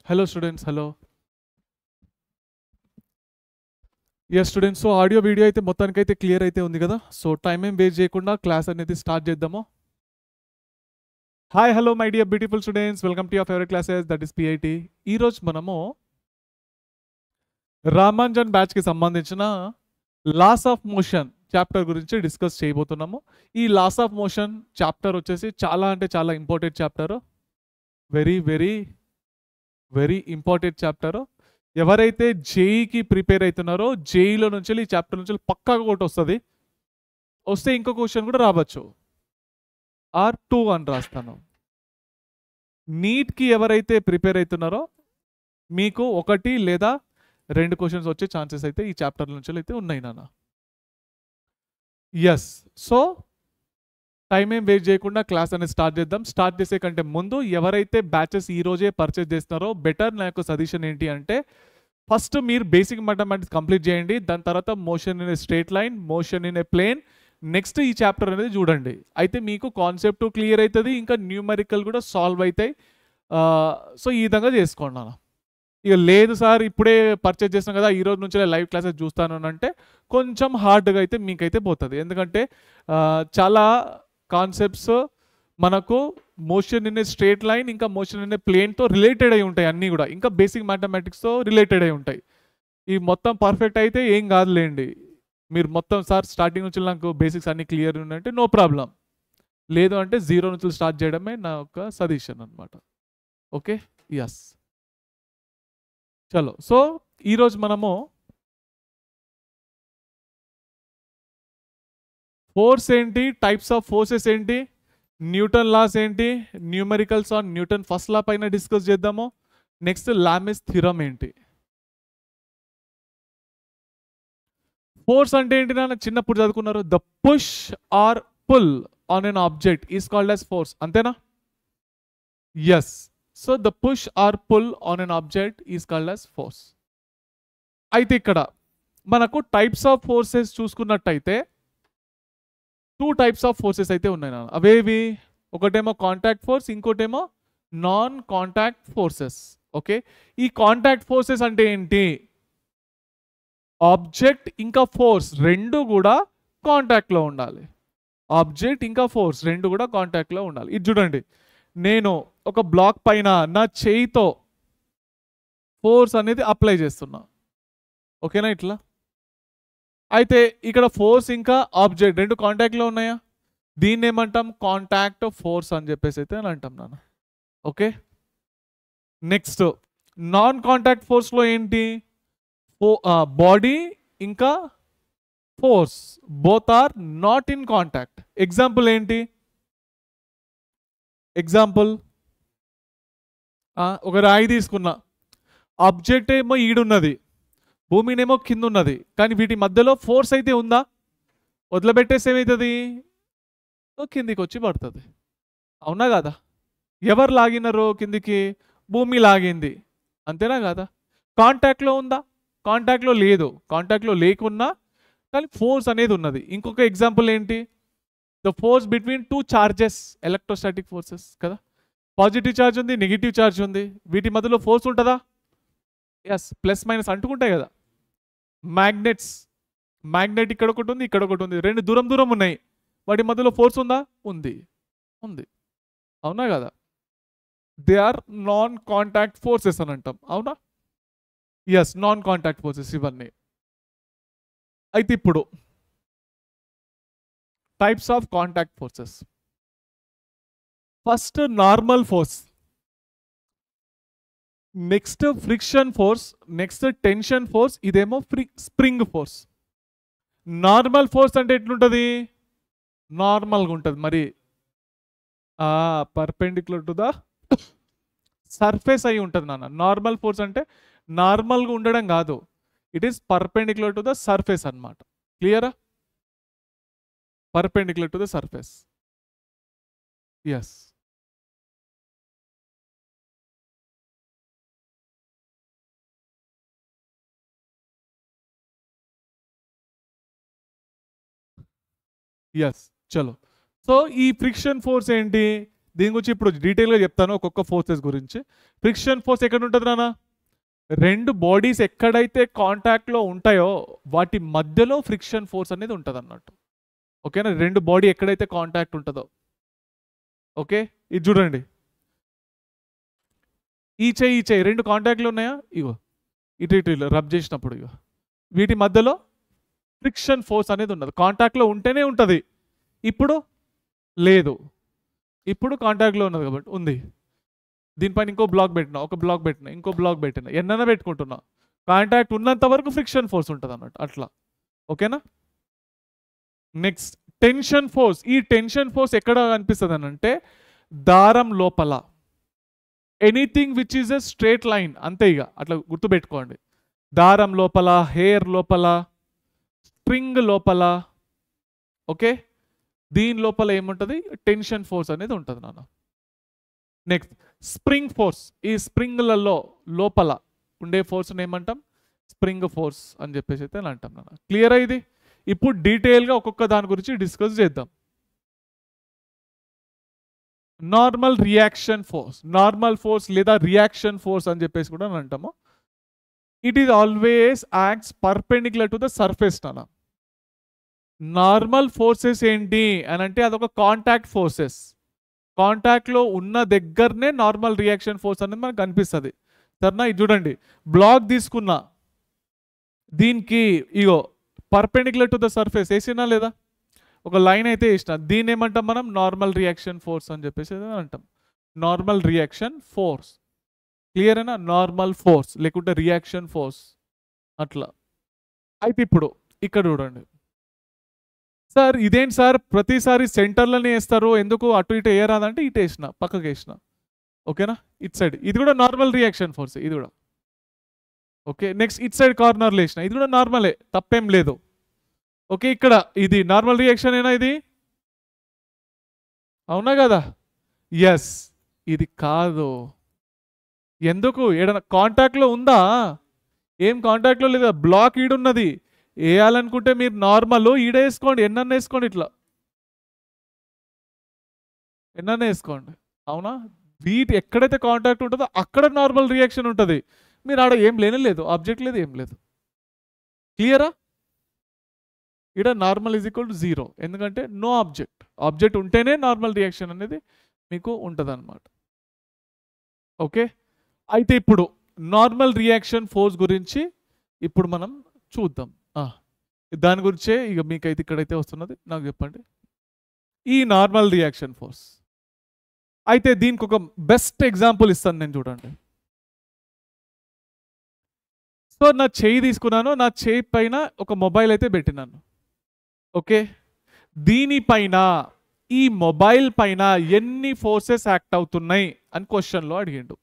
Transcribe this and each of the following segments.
Hello students, hello. Yes students, so audio video అయితే మొత్తానికైతే clear అయితే ఉంది కదా. సో టైం ఏం వేస్ట్ చేయకుండా క్లాస్ అనేది స్టార్ట్ చేద్దాము. Hi hello my dear beautiful students, welcome to your favourite classes that is PIT. ఈరోజు మనము రామాంజన్ బ్యాచ్కి సంబంధించిన లాస్ ఆఫ్ మోషన్ చాప్టర్ గురించి డిస్కస్ చేయబోతున్నాము. ఈ లాస్ ఆఫ్ మోషన్ చాప్టర్ వచ్చేసి చాలా అంటే చాలా important chapter, very very very important chapter. ఎవరైతే జేఈకి ప్రిపేర్ అవుతున్నారో జేఈలో నుంచి ఈ చాప్టర్ నుంచి పక్కాగా ఒకటి వస్తుంది, వస్తే ఇంకో క్వశ్చన్ కూడా రావచ్చు. R2 అని రాస్తాను. నీట్కి ఎవరైతే ప్రిపేర్ అవుతున్నారో మీకు ఒకటి లేదా రెండు క్వశ్చన్స్ వచ్చే ఛాన్సెస్ అయితే ఈ చాప్టర్ నుంచి అయితే ఉన్నాయి నాన్న. ఎస్, సో టైం ఏం వేస్ట్ చేయకుండా క్లాస్ అనేది స్టార్ట్ చేద్దాం. స్టార్ట్ చేసే కంటే ముందు ఎవరైతే బ్యాచెస్ ఈ రోజే పర్చేస్ చేస్తున్నారో బెటర్ నా యొక్క సజెషన్ ఏంటి అంటే, ఫస్ట్ మీరు బేసిక్ మ్యాథమెటిక్స్ కంప్లీట్ చేయండి. దాని తర్వాత motion in a straight line, motion in a plane, next ఈ చాప్టర్ అనేది చూడండి. అయితే మీకు కాన్సెప్ట్ క్లియర్ అవుతుంది, ఇంకా న్యూమరికల్ కూడా సాల్వ్ అవుతాయి. సో ఈ విధంగా చేసుకోండి నాన్న. ఇక లేదు సార్ ఇప్పుడే పర్చేస్ చేస్తాం కదా, ఈ రోజు నుంచి లైవ్ క్లాసెస్ చూస్తాను అంటే కొంచెం హార్డ్గా అయితే మీకైతే పోతుంది. ఎందుకంటే చాలా కాన్సెప్ట్స్ మనకు motion in a straight line ఇంకా మోషన్ ఇన్ ఏ ప్లేన్తో రిలేటెడ్ అయి ఉంటాయి, అన్నీ కూడా ఇంకా బేసిక్ మ్యాథమెటిక్స్తో రిలేటెడ్ అయి ఉంటాయి. ఈ మొత్తం పర్ఫెక్ట్ అయితే ఏం కాదులేండి, మీరు మొత్తం సార్ స్టార్టింగ్ నుంచి నాకు బేసిక్స్ అన్ని క్లియర్ ఉన్నాయంటే నో ప్రాబ్లం, లేదు అంటే జీరో నుంచి స్టార్ట్ చేయడమే నా యొక్క సజెషన్ అనమాట. ఓకే, ఎస్ చలో. సో ఈరోజు మనము ఫోర్స్ ఏంటి, టైప్స్ ఆఫ్ ఫోర్సెస్ ఏంటి, న్యూటన్ లాస్ ఏంటి, న్యూమరికల్స్ ఆన్ న్యూటన్ ఫస్ట్ లా పైన డిస్కస్ చేద్దాము. నెక్స్ట్ లామిస్ థిరమ్ ఏంటి. ఫోర్స్ అంటే ఏంటి నాన్న, చిన్నప్పుడు చదువుకున్నారు. The push or pull on an object is called as force, అంతేనా? Yes, so the push or pull on an object is called as force. అయితే ఇక్కడ మనకు టైప్స్ ఆఫ్ ఫోర్సెస్ చూసుకున్నట్టయితే టూ టైప్స్ ఆఫ్ ఫోర్సెస్ అయితే ఉన్నాయి నాన్న. అవేవి, ఒకటేమో కాంటాక్ట్ ఫోర్స్, ఇంకోటేమో నాన్ కాంటాక్ట్ ఫోర్సెస్. ఓకే, ఈ కాంటాక్ట్ ఫోర్సెస్ అంటే ఏంటి, ఆబ్జెక్ట్ ఇంకా ఫోర్స్ రెండు కూడా కాంటాక్ట్లో ఉండాలి. ఆబ్జెక్ట్ ఇంకా ఫోర్స్ రెండు కూడా కాంటాక్ట్లో ఉండాలి. ఇది చూడండి, నేను ఒక బ్లాక్ పైన నా చేయితో ఫోర్స్ అనేది అప్లై చేస్తున్నా, ఓకేనా? ఇట్లా అయితే ఇక్కడ ఫోర్స్ ఇంకా ఆబ్జెక్ట్ రెండు కాంటాక్ట్లో ఉన్నాయా, దీన్ని ఏమంటాం, కాంటాక్ట్ ఫోర్స్ అని చెప్పేసి అయితే అని అంటాం నాన్న. ఓకే, నెక్స్ట్ నాన్ కాంటాక్ట్ ఫోర్స్లో ఏంటి, బాడీ ఇంకా force both are not in contact. Example ఏంటి, ఎగ్జాంపుల్ ఒక రాయి తీసుకున్నా, ఆబ్జెక్ట్ ఏమో ఈడున్నది, భూమినేమో కింద ఉన్నది, కానీ వీటి మధ్యలో ఫోర్స్ అయితే ఉందా, వదిలిపెట్టేసి ఏమవుతుంది, కిందికి వచ్చి పడుతుంది, అవునా కదా? ఎవరు లాగినారో కిందికి, భూమి లాగింది, అంతేనా కదా? కాంటాక్ట్లో ఉందా, కాంటాక్ట్లో లేదు. కాంటాక్ట్లో లేకున్నా కానీ ఫోర్స్ అనేది ఉన్నది. ఇంకొక ఎగ్జాంపుల్ ఏంటి, the force between two charges, electrostatic forces కదా, పాజిటివ్ ఛార్జ్ ఉంది, నెగిటివ్ ఛార్జ్ ఉంది, వీటి మధ్యలో ఫోర్స్ ఉంటుందా? ఎస్, ప్లస్ మైనస్ అంటుకుంటాయి కదా. మ్యాగ్నెట్స్, మ్యాగ్నెట్ ఇక్కడ ఒకటి ఉంది, ఇక్కడ ఒకటి ఉంది, రెండు దూరం దూరం ఉన్నాయి, వాటి మధ్యలో ఫోర్స్ ఉందా? ఉంది, ఉంది, అవునా కదా? They are non contact forces అని అంటాం, అవునా? ఎస్, నాన్ కాంటాక్ట్ ఫోర్సెస్ ఇవన్నీ. అయితే ఇప్పుడు types of contact forces, first normal force, next friction force, next tension force, ఇదేమో స్ప్రింగ్ ఫోర్స్. నార్మల్ ఫోర్స్ అంటే ఎట్లుంటుంది, నార్మల్గా ఉంటుంది, మరి పర్పెండిక్యులర్ టు ద సర్ఫేస్ అయి ఉంటుంది నాన్న. నార్మల్ ఫోర్స్ అంటే నార్మల్గా ఉండడం కాదు, it is perpendicular to the surface అన్నమాట. క్లియరా? Perpendicular to the surface. Yes, yes చలో. సో ఈ ఫ్రిక్షన్ ఫోర్స్ ఏంటి, దీని గురించి ఇప్పుడు డీటెయిల్గా చెప్తాను ఒక్కొక్క ఫోర్సెస్ గురించి. ఫ్రిక్షన్ ఫోర్స్ ఎక్కడ ఉంటుంది నాన్న? రెండు బాడీస్ ఎక్కడైతే కాంటాక్ట్లో ఉంటాయో వాటి మధ్యలో ఫ్రిక్షన్ ఫోర్స్ అనేది ఉంటుంది అన్నట్టు. ఓకేనా? రెండు బాడీ ఎక్కడైతే కాంటాక్ట్ ఉంటుందో. ఓకే, ఇది చూడండి. ఈ చెయ్యి రెండు కాంటాక్ట్లు ఉన్నాయా? ఇగో ఇటు ఇటు రబ్ చేసినప్పుడు ఇగో వీటి మధ్యలో ఫ్రిక్షన్ ఫోర్స్ అనేది ఉన్నది. కాంటాక్ట్లో ఉంటేనే ఉంటుంది. ఇప్పుడు లేదు, ఇప్పుడు కాంటాక్ట్లో ఉన్నది కాబట్టి ఉంది. దీనిపైన ఇంకో బ్లాక్ పెట్టినా, ఒక బ్లాక్ పెట్టినా, ఇంకో బ్లాక్ పెట్టినా, ఎన్నైనా పెట్టుకుంటున్నా, కాంటాక్ట్ ఉన్నంత వరకు ఫ్రిక్షన్ ఫోర్స్ ఉంటుంది అన్నట్టు అట్లా. ఓకేనా? Next tension force. ఈ టెన్షన్ ఫోర్స్ ఎక్కడ కనిపిస్తుంది అని అంటే దారం లోపల. Anything which is a straight line, అంతే ఇక అట్లా గుర్తుపెట్టుకోండి. దారం లోపల, హెయిర్ లోపల, స్ట్రింగ్ లోపల. ఓకే, దీని లోపల ఏముంటుంది? టెన్షన్ ఫోర్స్ అనేది ఉంటుంది నాన్న. Next spring force. ఈ స్ప్రింగ్లలో లోపల ఉండే ఫోర్స్ని ఏమంటాం? స్ప్రింగ్ ఫోర్స్ అని చెప్పేసి అయితే అంటాం నాన్న. క్లియర్ ఇది? ఇప్పుడు డీటెయిల్గా ఒక్కొక్క దాని గురించి డిస్కస్ చేద్దాం. Normal reaction force. Normal force లేదా రియాక్షన్ ఫోర్స్ అని చెప్పేసి కూడా అంటాము. It is always acts perpendicular to the surface నాన్న. నార్మల్ ఫోర్సెస్ ఏంటి అని అంటే అదొక కాంటాక్ట్ ఫోర్సెస్. కాంటాక్ట్లో ఉన్న దగ్గరనే నార్మల్ రియాక్షన్ ఫోర్స్ అనేది మనకు కనిపిస్తుంది. సరేనా? ఇది చూడండి, బ్లాక్ తీసుకున్నా, దీనికి ఇగో పర్పెండిక్యులర్ టు ద సర్ఫేస్ వేసినా లేదా, ఒక లైన్ అయితే వేసిన, దీన్ని ఏమంటాం మనం? నార్మల్ రియాక్షన్ ఫోర్స్ అని చెప్పేసి అంటాం. Normal reaction force. క్లియర్ అయినా? నార్మల్ ఫోర్స్ లేకుంటే రియాక్షన్ ఫోర్స్ అట్లా. అయితే ఇప్పుడు ఇక్కడ చూడండి సార్, ఇదేంటి సార్ ప్రతిసారి సెంటర్లోనే వేస్తారు, ఎందుకు అటు ఇటు వేయరాదంటే ఇటు వేసిన, పక్కకి వేసిన. ఓకేనా? ఇట్ సైడ్ ఇది కూడా నార్మల్ రియాక్షన్ ఫోర్స్, ఇది కూడా. ఓకే, నెక్స్ట్ ఇట్ సైడ్ కార్నర్లో వేసిన, ఇది కూడా నార్మలే, తప్పేం లేదు. ఓకే, ఇక్కడ ఇది నార్మల్ రియాక్షన్ ఏనా? ఇది అవునా కదా? ఎస్, ఇది కాదు. ఎందుకు? ఏదైనా కాంటాక్ట్లో ఉందా? ఏం కాంటాక్ట్లో లేదా, బ్లాక్ ఈడున్నది. వేయాలనుకుంటే మీరు నార్మల్ ఈడేసుకోండి, ఎన్నన్నా వేసుకోండి, ఇట్లా ఎన్నన్నా వేసుకోండి. అవునా? వీటి ఎక్కడైతే కాంటాక్ట్ ఉంటుందో అక్కడ నార్మల్ రియాక్షన్ ఉంటుంది. మీరు ఆడ ఏం లేదు, ఆబ్జెక్ట్ లేదు, ఏం లేదు. క్లియరా? ఇక్కడ నార్మల్ ఈజ్ ఈక్వల్ టు 0, ఎందుకంటే నో ఆబ్జెక్ట్. ఆబ్జెక్ట్ ఉంటేనే నార్మల్ రియాక్షన్ అనేది మీకు ఉంటుంది అన్నమాట. ఓకే, అయితే ఇప్పుడు నార్మల్ రియాక్షన్ ఫోర్స్ గురించి ఇప్పుడు మనం చూద్దాం. దాని గురించే ఇక మీకైతే ఇక్కడైతే వస్తున్నది, నాకు చెప్పండి. ఈ నార్మల్ రియాక్షన్ ఫోర్స్ అయితే దీనికి ఒక బెస్ట్ ఎగ్జాంపుల్ ఇస్తాను నేను, చూడండి. సో నా చేయి తీసుకున్నాను, నా చేయి పైన ఒక మొబైల్ అయితే పెట్టినాను. ఓకే, దీనిపైన ఈ మొబైల్ పైన ఎన్ని ఫోర్సెస్ యాక్ట్ అవుతున్నాయి అని క్వశ్చన్లో అడిగిండు.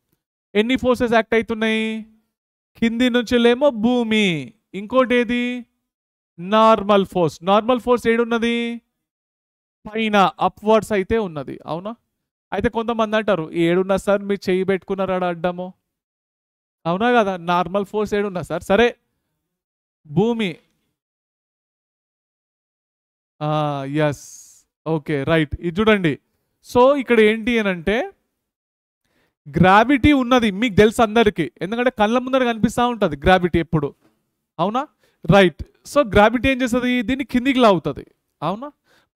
ఎన్ని ఫోర్సెస్ యాక్ట్ అవుతున్నాయి? కింది నుంచిలేమో భూమి, ఇంకోటి ఏది? Normal force. నార్మల్ ఫోర్స్ ఏడున్నది? పైన అప్వర్డ్స్ అయితే ఉన్నది. అవునా? అయితే కొంతమంది అంటారు, ఏడున్నా సార్ మీరు చెయ్యి పెట్టుకున్నారు ఆడ అడ్డము. అవునా కదా? నార్మల్ ఫోర్స్ ఏడున్నా సార్? సరే, భూమి. Yes, okay, right. ఇది చూడండి. సో ఇక్కడ ఏంటి అని అంటే గ్రావిటీ ఉన్నది, మీకు తెలుసు అందరికీ, ఎందుకంటే కళ్ళ ముందర కనిపిస్తూ ఉంటుంది గ్రావిటీ ఎప్పుడు. అవునా? రైట్. సో గ్రావిటీ ఏం చేస్తుంది? దీన్ని కిందికి లాగుతుంది. అవునా?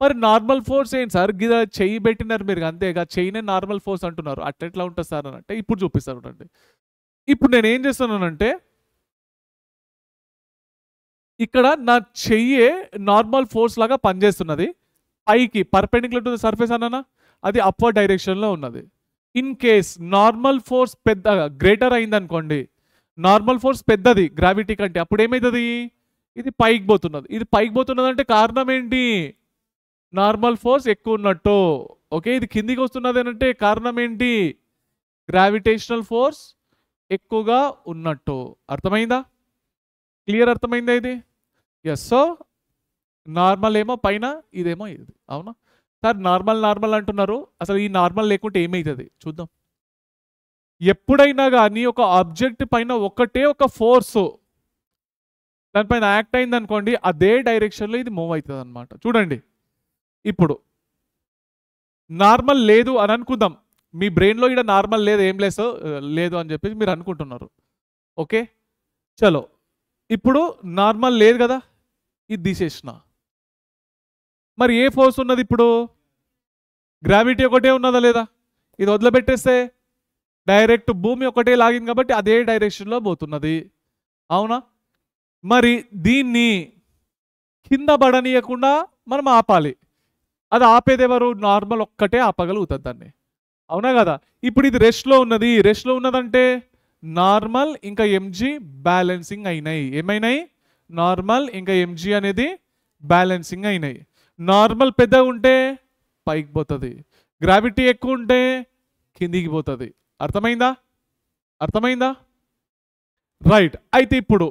మరి నార్మల్ ఫోర్స్ ఏంటి సార్? గిద చెయ్యి పెట్టినారు మీరు, అంతేగా, చెయ్యినే నార్మల్ ఫోర్స్ అంటున్నారు, అట్లా ఉంటుంది సార్ అని అంటే ఇప్పుడు చూపిస్తారు చూడండి. ఇప్పుడు నేను ఏం చేస్తున్నానంటే ఇక్కడ నా చెయ్యే నార్మల్ ఫోర్స్ లాగా పనిచేస్తున్నది. పైకి పర్పెండిక్యులర్ టు ద సర్ఫేస్ అన్నానా, అది అప్వర్డ్ డైరెక్షన్లో ఉన్నది. ఇన్ కేస్ నార్మల్ ఫోర్స్ పెద్దగా గ్రేటర్ అయిందనుకోండి, నార్మల్ ఫోర్స్ పెద్దది గ్రావిటీ కంటే, అప్పుడు ఏమవుతుంది? ఇది పైకి పోతున్నది. ఇది పైకి పోతున్నది అంటే కారణం ఏంటి? నార్మల్ ఫోర్స్ ఎక్కువ ఉన్నట్టు. ఓకే, ఇది కిందికి వస్తున్నది అంటే కారణం ఏంటి? గ్రావిటేషనల్ ఫోర్స్ ఎక్కువగా ఉన్నట్టు. అర్థమైందా? క్లియర్ అర్థమైందా ఇది? ఎస్. సో నార్మల్ ఏమో పైన, ఇదేమో ఇది. అవునా సార్? నార్మల్ అంటున్నారు, అసలు ఈ నార్మల్ లేకుంటే ఏమవుతుంది చూద్దాం. ఎప్పుడైనా కానీ ఒక ఆబ్జెక్ట్ పైన ఒకటే ఒక ఫోర్స్ దానిపైన యాక్ట్ అయింది అనుకోండి, అదే డైరెక్షన్లో ఇది మూవ్ అవుతుంది అనమాట. చూడండి, ఇప్పుడు నార్మల్ లేదు అని అనుకుందాం. మీ బ్రెయిన్లో ఇక్కడ నార్మల్ లేదు, ఏం లేదు లేదు అని చెప్పేసి మీరు అనుకుంటున్నారు. ఓకే, చలో ఇప్పుడు నార్మల్ లేదు కదా, ఇది తీసేసిన. మరి ఏ ఫోర్స్ ఉన్నది ఇప్పుడు? గ్రావిటీ ఒకటే ఉన్నదా లేదా? ఇది వదిలిపెట్టేస్తే డైరెక్ట్ భూమి ఒకటే లాగింది కాబట్టి అదే డైరెక్షన్లో పోతున్నది, అవునా? మరి దీన్ని కింద పడనీయకుండా మనం ఆపాలి. అది ఆపేది ఎవరు? నార్మల్ ఒక్కటే ఆపగలుగుతుంది దాన్ని, అవునా కదా? ఇప్పుడు ఇది రెస్ట్లో ఉన్నది. రెస్ట్లో ఉన్నదంటే నార్మల్ ఇంకా ఎంజీ బ్యాలెన్సింగ్ అయినాయి. ఏమైనాయి? నార్మల్ ఇంకా ఎంజీ అనేది బ్యాలెన్సింగ్ అయినాయి. నార్మల్ పెద్దగా ఉంటే పైకి పోతుంది, గ్రావిటీ ఎక్కువ ఉంటే కిందికి పోతుంది. అర్థమైందా? అర్థమైందా? రైట్. అయితే ఇప్పుడు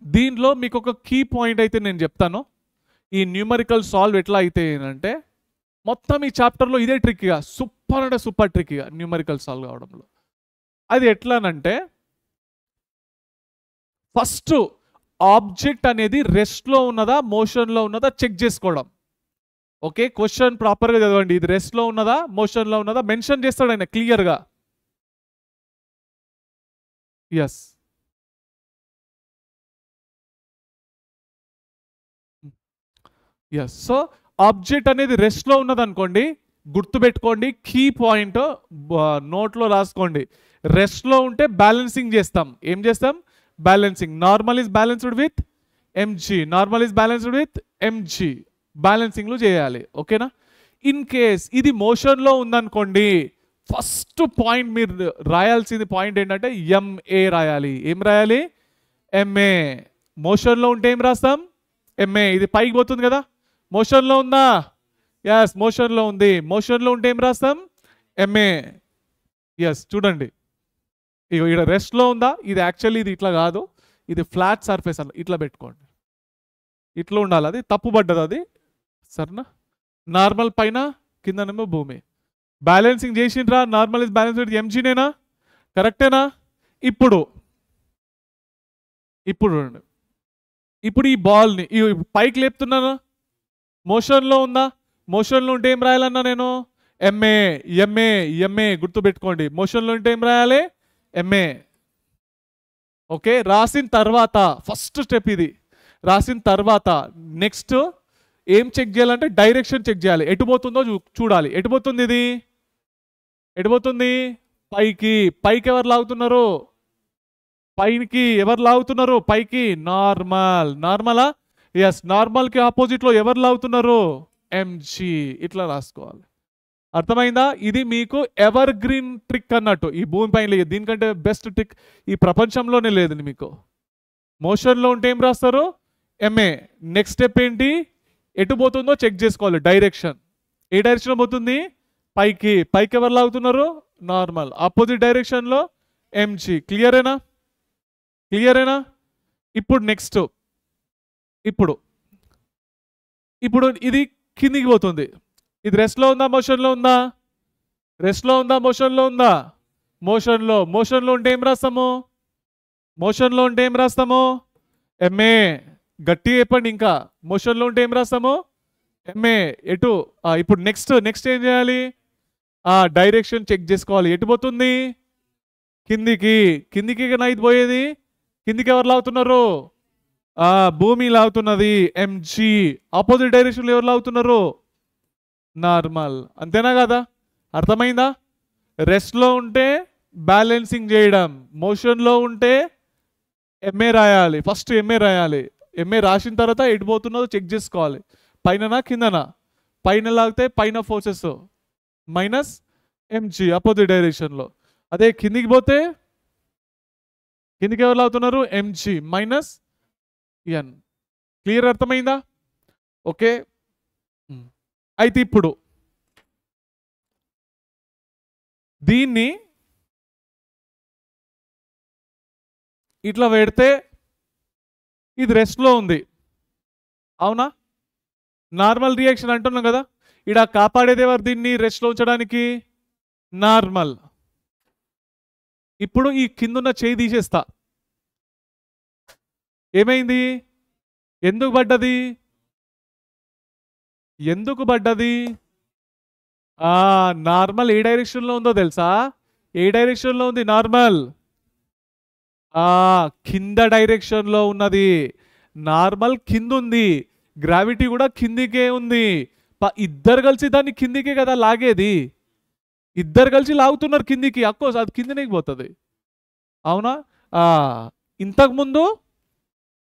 దీనిలో మీకు ఒక కీ పాయింట్ అయితే నేను చెప్తాను. ఈ న్యూమరికల్ సాల్వ్ ఎట్లా అయితే అంటే మొత్తం ఈ చాప్టర్లో ఇదే ట్రిక్గా, సూపర్ అంటే సూపర్ ట్రిక్గా న్యూమరికల్ సాల్వ్ కావడంలో. అది ఎట్లానంటే ఫస్ట్ ఆబ్జెక్ట్ అనేది రెస్ట్లో ఉన్నదా మోషన్లో ఉన్నదా చెక్ చేసుకోవడం. ఓకే, క్వశ్చన్ ప్రాపర్గా చదవండి. ఇది రెస్ట్లో ఉన్నదా మోషన్లో ఉన్నదా మెన్షన్ చేస్తాడు ఆయన క్లియర్గా. Yes, yes. సో ఆబ్జెక్ట్ అనేది రెస్ట్లో ఉన్నది అనుకోండి, గుర్తుపెట్టుకోండి, కీ పాయింట్ నోట్లో రాసుకోండి. రెస్ట్లో ఉంటే బ్యాలెన్సింగ్ చేస్తాం. ఏం చేస్తాం? Balancing. Normal is balanced with m g, normal is balanced with m g, బ్యాలెన్సింగ్లు చేయాలి. ఓకేనా? ఇన్ కేస్ ఇది మోషన్లో ఉందనుకోండి, ఫస్ట్ పాయింట్ మీరు రాయాల్సింది పాయింట్ ఏంటంటే ఎంఏ రాయాలి. ఏం రాయాలి? ఎంఏ. మోషన్లో ఉంటే ఏం రాస్తాం? ఎంఏ. ఇది పైకి పోతుంది కదా, మోషన్లో ఉందా? ఎస్, మోషన్లో ఉంది. మోషన్లో ఉంటే ఏం రాస్తాం? ఎంఏ. ఎస్, చూడండి ఇక్కడ రెస్ట్లో ఉందా? ఇది యాక్చువల్లీ ఇది ఇట్లా కాదు, ఇది ఫ్లాట్ సర్ఫేస్ అన్న, ఇట్లా పెట్టుకోండి, ఇట్లా ఉండాలి. అది తప్పు పడ్డది అది, సరేనా? నార్మల్ పైన కిందనేమో భూమి. బ్యాలెన్సింగ్ చేసిండ్రా? నార్మల్ ఇస్ బ్యాలెన్స్ ఎంజీనేనా? కరెక్టేనా? ఇప్పుడు ఇప్పుడు ఇప్పుడు ఈ బాల్ని పైకి లేపుతున్నానా? మోషన్లో ఉందా? మోషన్లో ఉంటే ఏం రాయాలన్నా నేను? ఎంఏ. ఎంఏ ఎంఏ గుర్తుపెట్టుకోండి. మోషన్లో ఉంటే ఏం రాయాలి? ఎంఏ. ఓకే, రాసిన తర్వాత ఫస్ట్ స్టెప్ ఇది. రాసిన తర్వాత నెక్స్ట్ ఏం చెక్ చేయాలంటే డైరెక్షన్ చెక్ చేయాలి. ఎటు పోతుందో చూడాలి. ఎటు పోతుంది ఇది? ఎటు పోతుంది? పైకి. పైకి ఎవరు లాగుతున్నారు? పైకి ఎవరు లాగుతున్నారు? పైకి నార్మల్. నార్మలా? ఎస్, నార్మల్కి ఆపోజిట్లో ఎవరు లాగుతున్నారు? ఎంజీ. ఇట్లా రాసుకోవాలి. అర్థమైందా? ఇది మీకు ఎవర్ గ్రీన్ ట్రిక్ అన్నట్టు ఈ భూమిపైన లేదు. దీనికంటే బెస్ట్ ట్రిక్ ఈ ప్రపంచంలోనే లేదు మీకు. మోషన్లో ఉంటే ఏం రాస్తారు? ఎంఏ. నెక్స్ట్ స్టెప్ ఏంటి? ఎటు పోతుందో చెక్ చేసుకోవాలి. డైరెక్షన్. ఏ డైరెక్షన్ పోతుంది? పైకి. పైకి ఎవరు లాగుతున్నారు? నార్మల్. ఆపోజిట్ డైరెక్షన్లో ఎంజీ. క్లియరేనా? క్లియరేనా? ఇప్పుడు నెక్స్ట్ ఇప్పుడు ఇప్పుడు ఇది కిందికి పోతుంది. ఇది రెస్ట్లో ఉందా మోషన్లో ఉందా? రెస్ట్లో ఉందా మోషన్లో ఉందా? మోషన్లో. మోషన్లో ఉంటే ఏం రాస్తాము? మోషన్లో ఉంటే ఏం రాస్తాము? ఎంఏ. గట్టిగా చెప్పండి. ఇంకా మోషన్లో ఉంటే ఏం రాస్తాము? ఎంఏ. ఎటు? ఇప్పుడు నెక్స్ట్ నెక్స్ట్ ఏం చేయాలి? డైరెక్షన్ చెక్ చేసుకోవాలి. ఎటు పోతుంది? కిందికి. కిందికి కదా ఇది పోయేది. కిందికి ఎవరు లాగుతున్నారు? భూమి లాగుతున్నది, ఎంజీ. ఆపోజిట్ డైరెక్షన్లో ఎవరు లాగుతున్నారు? నార్మల్. అంతేనా కదా? అర్థమైందా? రెస్ట్లో ఉంటే బ్యాలెన్సింగ్ చేయడం, మోషన్లో ఉంటే ఎంఏ రాయాలి. ఫస్ట్ ఎంఏ రాయాలి. ఎంఏ రాసిన తర్వాత ఎటు పోతున్నదో చెక్ చేసుకోవాలి. పైననా కిందనా? పైన లాగితే పైన ఫోర్సెస్ మైనస్ ఎంజీ అపోజిట్ డైరెక్షన్లో. అదే కిందికి పోతే కిందికి ఎవరు లాగుతున్నారు? ఎంజీ మైనస్ ఎన్. క్లియర్? అర్థమైందా? ఓకే. అయితే ఇప్పుడు దీన్ని ఇట్లా పెడితే ఇది రెస్ట్లో ఉంది, అవునా? నార్మల్ రియాక్షన్ అంటున్నాం కదా. ఇక్కడ కాపాడేది ఎవరు దీన్ని రెస్ట్లో ఉంచడానికి? నార్మల్. ఇప్పుడు ఈ కిందున్న చేయి తీసేస్తా. ఏమైంది? ఎందుకు పడ్డది? ఎందుకు పడ్డది? నార్మల్ ఏ డైరెక్షన్లో ఉందో తెలుసా? ఏ డైరెక్షన్లో ఉంది నార్మల్? కింద డైరెక్షన్లో ఉన్నది. నార్మల్ కింద ఉంది, గ్రావిటీ కూడా కిందికే ఉంది. ఇద్దరు కలిసి దాన్ని కిందికే కదా లాగేది. ఇద్దరు కలిసి లాగుతున్నారు కిందికి, అఫ్కోర్స్ అది కిందకి పోతుంది. అవునా? ఇంతకుముందు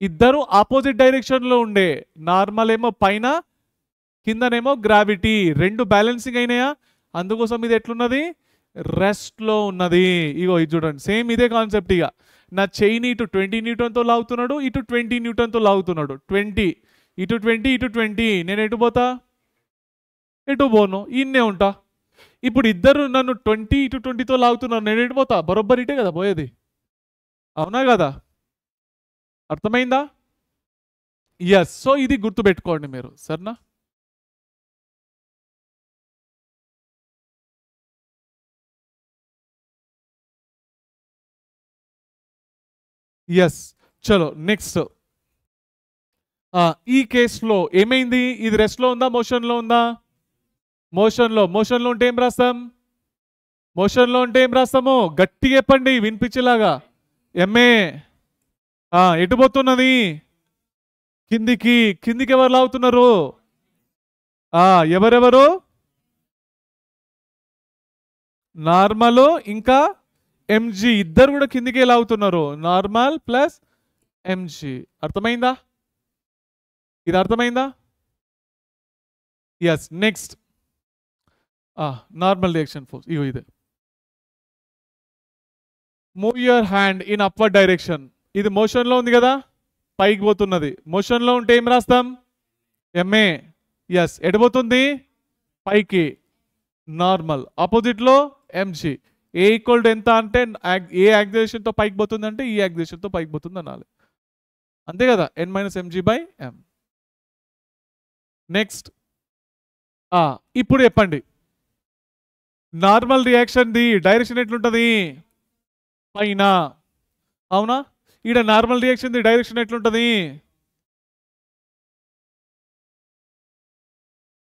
ఇద్దరు ఆపోజిట్ డైరెక్షన్లో ఉండే. నార్మల్ ఏమో పైన, కిందనేమో గ్రావిటీ. రెండు బ్యాలెన్సింగ్ అయినాయా? అందుకోసం ఇది ఎట్లున్నది? రెస్ట్లో ఉన్నది. ఇగో ఇది చూడండి, సేమ్ ఇదే కాన్సెప్ట్. ఇక నా చైన్ ఇటు 20 న్యూటన్తో లాగుతున్నాడు, ఇటు 20 న్యూటన్తో లాగుతున్నాడు. 20 ఇటు 20 ఇటు 20. నేను ఎటు పోతా? ఎటు పోను, ఇన్నే ఉంటా. ఇప్పుడు ఇద్దరు నన్ను 20 ఇటు 20తో లాగుతున్నారు, నేను ఎటు పోతా? బరోబ్బర్ ఇటే కదా పోయేది. అవునా కదా? అర్థమైందా? ఎస్. సో ఇది గుర్తుపెట్టుకోండి మీరు, సరేనా? ఎస్. చలో నెక్స్ట్. ఈ కేసులో ఏమైంది? ఇది రెస్ట్లో ఉందా, మోషన్లో ఉందా? మోషన్లో. మోషన్లో ఉంటే ఏం రాస్తాం? మోషన్లో ఉంటే ఏం రాస్తాము? గట్టిగా చెప్పండి వినిపించేలాగా. ఎంఏ. ఎటు పోతున్నది? కిందికి. కిందికి ఎవరు లాగుతున్నారు? ఎవరెవరు? నార్మల్ ఇంకా ఎంజీ, ఇద్దరు కూడా కిందికే లాగుతున్నారు. Normal plus MG. అర్థమైందా? ఇది అర్థమైందా? ఎస్. Next normal reaction force. ఇగో ఇదే. Move your hand in upward direction. ఇది మోషన్లో ఉంది కదా, పైకి పోతున్నది. మోషన్లో ఉంటే ఏం రాస్తాం? ఎంఏ. ఎస్. ఎడిపోతుంది? పైకి. నార్మల్. ఆపోజిట్లో ఎంజీ. ఏ ఈక్వల్ టు ఎంత అంటే, ఏ యాక్సిలరేషన్తో పైకి పోతుంది అంటే ఈ యాక్సిలరేషన్తో పైకి పోతుంది అనాలి. అంతే కదా? n - mg/m. నెక్స్ట్. ఇప్పుడు చెప్పండి, నార్మల్ రియాక్షన్ ది డైరెక్షన్ ఎట్లుంటుంది? పైన. అవునా? ఈడ నార్మల్ రియాక్షన్ ది డైరెక్షన్ ఎట్లుంటుంది?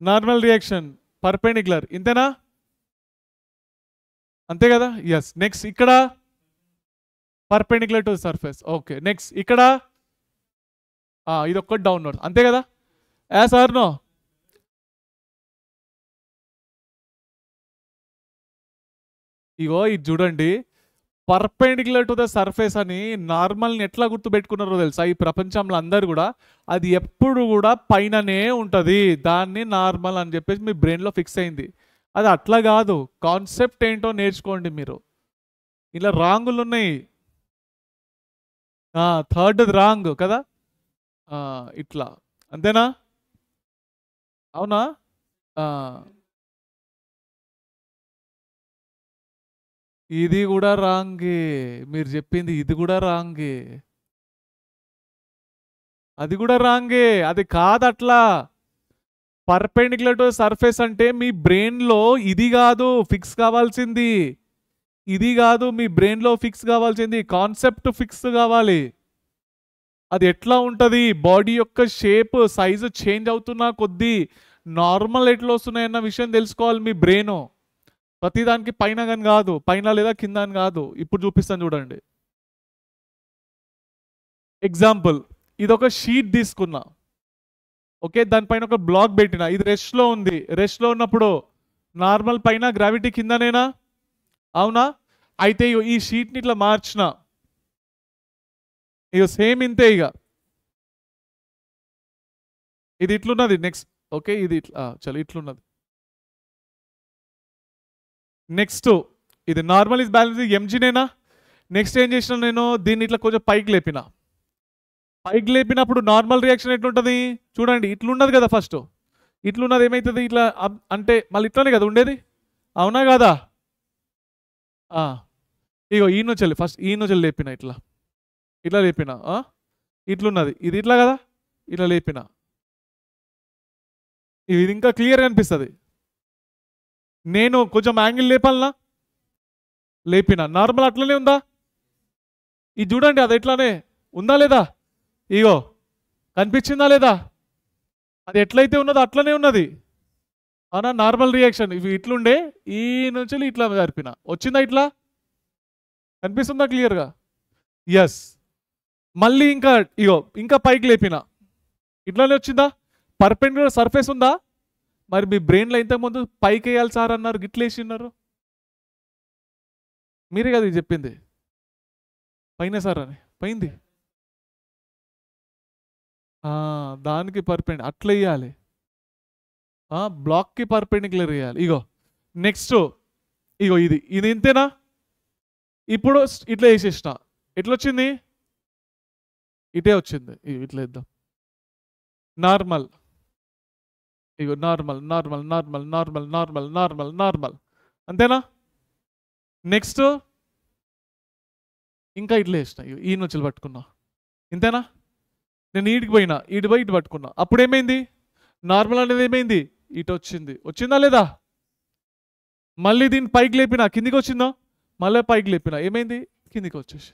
Normal reaction perpendicular. ఇంతేనా? అంతే కదా? ఎస్. నెక్స్ట్ ఇక్కడ perpendicular to surface. Okay. Next ఇక్కడ ఇది ఒక్కటి డౌన్వర్డ్. అంతే కదా? Sir no? ఇగో ఇది చూడండి, పర్పెండిక్యులర్ టు ద సర్ఫేస్ అని నార్మల్ని ఎట్లా గుర్తుపెట్టుకున్నారో తెలుసా? ఈ ప్రపంచంలో అందరు కూడా అది ఎప్పుడు కూడా పైననే ఉంటుంది, దాన్ని నార్మల్ అని చెప్పేసి మీ బ్రెయిన్లో ఫిక్స్ అయింది. అది అట్లా కాదు. కాన్సెప్ట్ ఏంటో నేర్చుకోండి మీరు. ఇలా రాంగులు ఉన్నాయి. థర్డ్ రాంగ్ కదా? ఇట్లా. అంతేనా? అవునా? ఇది కూడా రాంగే. మీరు చెప్పింది ఇది కూడా రాంగే. అది కూడా రాంగే. అది కాదు అట్లా. పర్పెండిక్యులర్ టు సర్ఫేస్ అంటే మీ బ్రెయిన్లో ఇది కాదు ఫిక్స్ కావాల్సింది. ఇది కాదు మీ బ్రెయిన్లో ఫిక్స్ కావాల్సింది. కాన్సెప్ట్ ఫిక్స్ కావాలి. అది ఎట్లా ఉంటుంది? బాడీ యొక్క షేప్ సైజు చేంజ్ అవుతున్నా కొద్దీ నార్మల్ ఎట్లా వస్తున్నాయన్న విషయం తెలుసుకోవాలి మీ బ్రెయిన్. ప్రతిదానికి పైన కానీ కాదు, పైన లేదా కింద అని కాదు. ఇప్పుడు చూపిస్తాను చూడండి. ఎగ్జాంపుల్, ఇది ఒక షీట్ తీసుకున్నా. ఓకే, దానిపైన ఒక బ్లాక్ పెట్టిన. ఇది రెస్ట్లో ఉంది. రెస్ట్లో ఉన్నప్పుడు నార్మల్ పైన, గ్రావిటీ కిందనేనా? అవునా? అయితే ఈ షీట్ని ఇట్లా మార్చిన. ఇక సేమ్ ఇంతే. ఇక ఇది ఇట్లున్నది. నెక్స్ట్. ఓకే, ఇది ఇట్లా చలో ఇట్లున్నది. నెక్స్ట్ ఇది నార్మల్ ఇస్ బ్యాలెన్స్ ఎంజీనేనా? నెక్స్ట్ ఏం చేసిన నేను? దీన్ని ఇట్లా కొంచెం పైకి లేపిన. పైకి లేపినప్పుడు నార్మల్ రియాక్షన్ ఎట్లుంటుంది చూడండి. ఇట్లున్నది కదా, ఫస్ట్ ఇట్లున్నది. ఏమవుతుంది? ఇట్లా అంటే మళ్ళీ ఇట్లానే కదా ఉండేది. అవునా కదా? ఇగో ఈ నుంచి ఫస్ట్ ఈ నుంచి లేపిన. ఇట్లా ఇట్లా లేపిన. ఇట్లున్నది. ఇది ఇట్లా కదా, ఇట్లా లేపిన. ఇది ఇంకా క్లియర్గా అనిపిస్తుంది. నేను కొంచెం యాంగిల్ లేపాలనా? లేపిన. నార్మల్ అట్లనే ఉందా? ఇది చూడండి, అది ఎట్లానే ఉందా లేదా? ఇగో కనిపించిందా లేదా? అది ఎట్లయితే ఉన్నదో అట్లనే ఉన్నది. అవునా? నార్మల్ రియాక్షన్ ఇవి ఇట్లుండే, ఈ నుంచి ఇట్లా జరిపిన, వచ్చిందా ఇట్లా? కనిపిస్తుందా క్లియర్గా? ఎస్. మళ్ళీ ఇంకా ఇగో ఇంకా పైకి లేపిన, ఇట్లానే వచ్చిందా? పర్పెండిక్యులర్ సర్ఫేస్ ఉందా? మరి మీ బ్రెయిన్లో ఇంతకుముందు పైకి వేయాలి సార్ అన్నారు, గిట్లేసిన్నారు. మీరే కదా ఇది చెప్పింది, పైన సార్ అని. పోయింది. దానికి అట్లా వేయాలి, బ్లాక్కి పర్పెండిక్యులర్ వేయాలి. ఇగో నెక్స్ట్, ఇగో ఇది ఇంతేనా? ఇప్పుడు ఇట్లా వేసేసిన, ఎట్లా వచ్చింది? ఇటే వచ్చింది. ఇట్లా ఇద్దాం, నార్మల్. ఇగో normal normal normal normal normal normal normal, అంతేనా? నెక్స్ట్ ఇంకా ఇట్లా వేసిన, ఈ నుంచి పట్టుకున్నా, ఇంతేనా? నేను ఈడికి పోయినా, ఈడి పోయి ఇటు పట్టుకున్నా, అప్పుడు ఏమైంది? నార్మల్ అనేది ఏమైంది? ఇటు వచ్చింది. వచ్చిందా లేదా? మళ్ళీ దీన్ని పైకి లేపినా, కిందికి వచ్చిందా? మళ్ళీ పైకి లేపినా, ఏమైంది? కిందికి వచ్చేసి.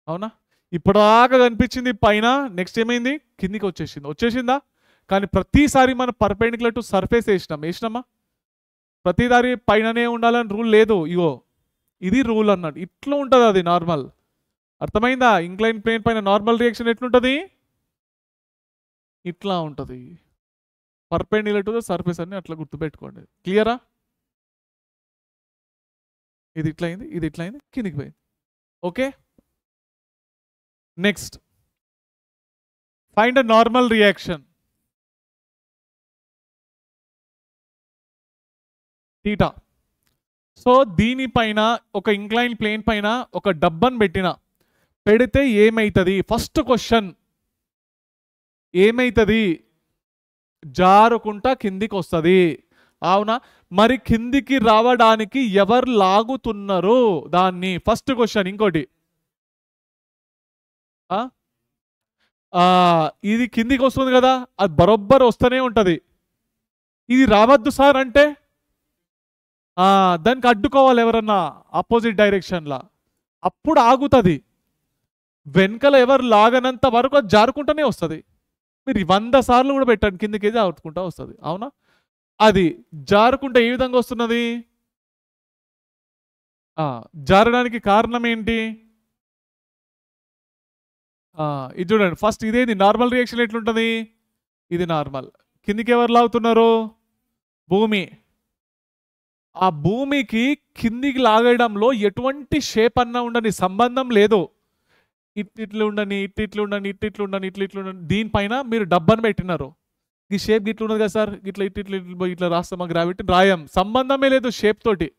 అవునా? ఇప్పటిదాకా కనిపించింది పైన, నెక్స్ట్ ఏమైంది? కిందికి వచ్చేసిందా? కానీ ప్రతిసారి మనం పర్పెండిక్యులర్ టు సర్ఫేస్ వేసినామా? ప్రతిసారి పైననే ఉండాలని రూల్ లేదు. ఇగో ఇది రూల్ అన్నట్టు, ఇట్లా ఉంటుంది అది నార్మల్. అర్థమైందా? ఇంక్లైన్ ప్లేన్ పైన నార్మల్ రియాక్షన్ ఎట్లుంటుంది? ఇట్లా ఉంటుంది. పర్పెండిక్యులర్ టు ద సర్ఫేస్ అని అట్లా గుర్తుపెట్టుకోండి. క్లియరా? ఇది ఇట్లా అయింది, ఇది ఇట్లా అయింది, కిందికి పోయింది. Okay, next find a normal reaction theta. So దీనిపైన ఒక ఇంక్లైన్ ప్లేన్ పైన ఒక డబ్బాను పెడితే ఏమైతుంది? ఫస్ట్ క్వశ్చన్, ఏమైతుంది? జారుకుంటా కిందికి వస్తుంది. అవునా? మరి కిందికి రావడానికి ఎవరు లాగుతున్నారు దాన్ని? First question. ఇంకోటి, ఇది కిందికి వస్తుంది కదా, అది బరొబ్బర్ వస్తూనే ఉంటుంది. ఇది రావద్దు సార్ అంటే దానికి అడ్డుకోవాలి ఎవరన్నా ఆపోజిట్ డైరెక్షన్లా, అప్పుడు ఆగుతుంది. వెనకల ఎవరు లాగనంత వరకు అది జారుకుంటూనే వస్తుంది. మీరు 100 సార్లు కూడా పెట్టండి, కిందికి జారుకుంటా వస్తుంది. అవునా? అది జారుకుంటే ఏ విధంగా వస్తున్నది? జారడానికి కారణం ఏంటి? ఇది చూడండి, ఫస్ట్ ఇదేంది నార్మల్ రియాక్షన్ ఎట్లుంటుంది? ఇది నార్మల్, కిందికి ఎవరు లాగుతున్నారు? భూమి. ఆ భూమికి కిందికి లాగడంలో ఎటువంటి షేప్ అన్నా ఉండని, సంబంధం లేదు. ఇట్లు ఉండని, ఇట్లు ఉండని, ఇట్లు ఉండని, ఇట్లు ఉండని, దీనిపైన మీరు డబ్బాను పెట్టినారు. ఈ షేప్ ఇట్లా ఉన్నది కదా సార్, ఇట్లా ఇట్లా రాస్తామా గ్రావిటీ? రాయం, సంబంధమే లేదు షేప్ తోటి.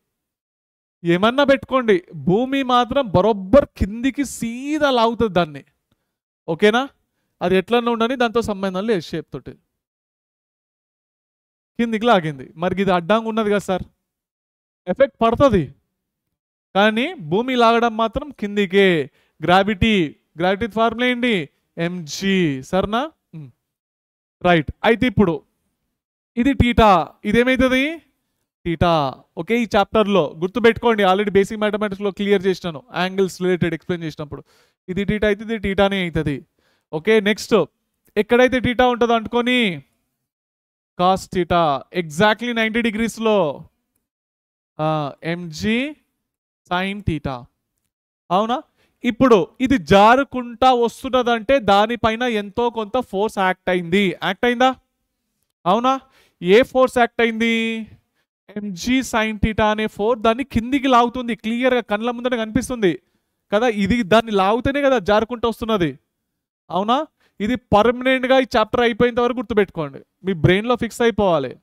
ఏమన్నా పెట్టుకోండి, భూమి మాత్రం బరొబ్బర్ కిందికి సీదా లాగుతుంది దాన్ని. ఓకేనా? అది ఎట్లన్నా ఉండని, దాంతో సంబంధం లేదు షేప్ తోటి. కిందికి లాగింది, మరి ఇది అడ్డంగా ఉన్నది కదా సార్, ఎఫెక్ట్ పడుతుంది. కానీ భూమి లాగడం మాత్రం కిందికే. గ్రావిటీ ఫార్ములా ఏంటి? mg. సరేనా? రైట్. అయితే ఇప్పుడు ఇది టీటా, ఇదేమైతుంది? టీటా. ఓకే, ఈ చాప్టర్లో గుర్తుపెట్టుకోండి, ఆల్రెడీ బేసిక్ మ్యాథమెటిక్స్లో క్లియర్ చేసినాను, యాంగిల్స్ రిలేటెడ్ ఎక్స్ప్లెయిన్ చేసినప్పుడు. ఇది టీటా అయితే ఇది టీటానే అవుతుంది. ఓకే, నెక్స్ట్ ఎక్కడైతే టీటా ఉంటుందో అనుకొని cos theta, exactly 90 degreesలో mg sin theta. అవునా? ఇప్పుడు ఇది జారుకుంటా వస్తున్నదంటే దానిపైన ఎంతో కొంత ఫోర్స్ యాక్ట్ అయిందా? అవునా? ఏ ఫోర్స్ యాక్ట్ అయింది? mg sin టీటా అనే ఫోర్స్ దాన్ని కిందికి లాగుతుంది. క్లియర్గా కళ్ళ ముందర కనిపిస్తుంది కదా, ఇది దాన్ని లాగుతేనే కదా జారుకుంటూ వస్తున్నది. అవునా? ఇది పర్మనెంట్గా ఈ చాప్టర్ అయిపోయేంత వరకు గుర్తుపెట్టుకోండి, మీ బ్రెయిన్లో ఫిక్స్ అయిపోవాలి.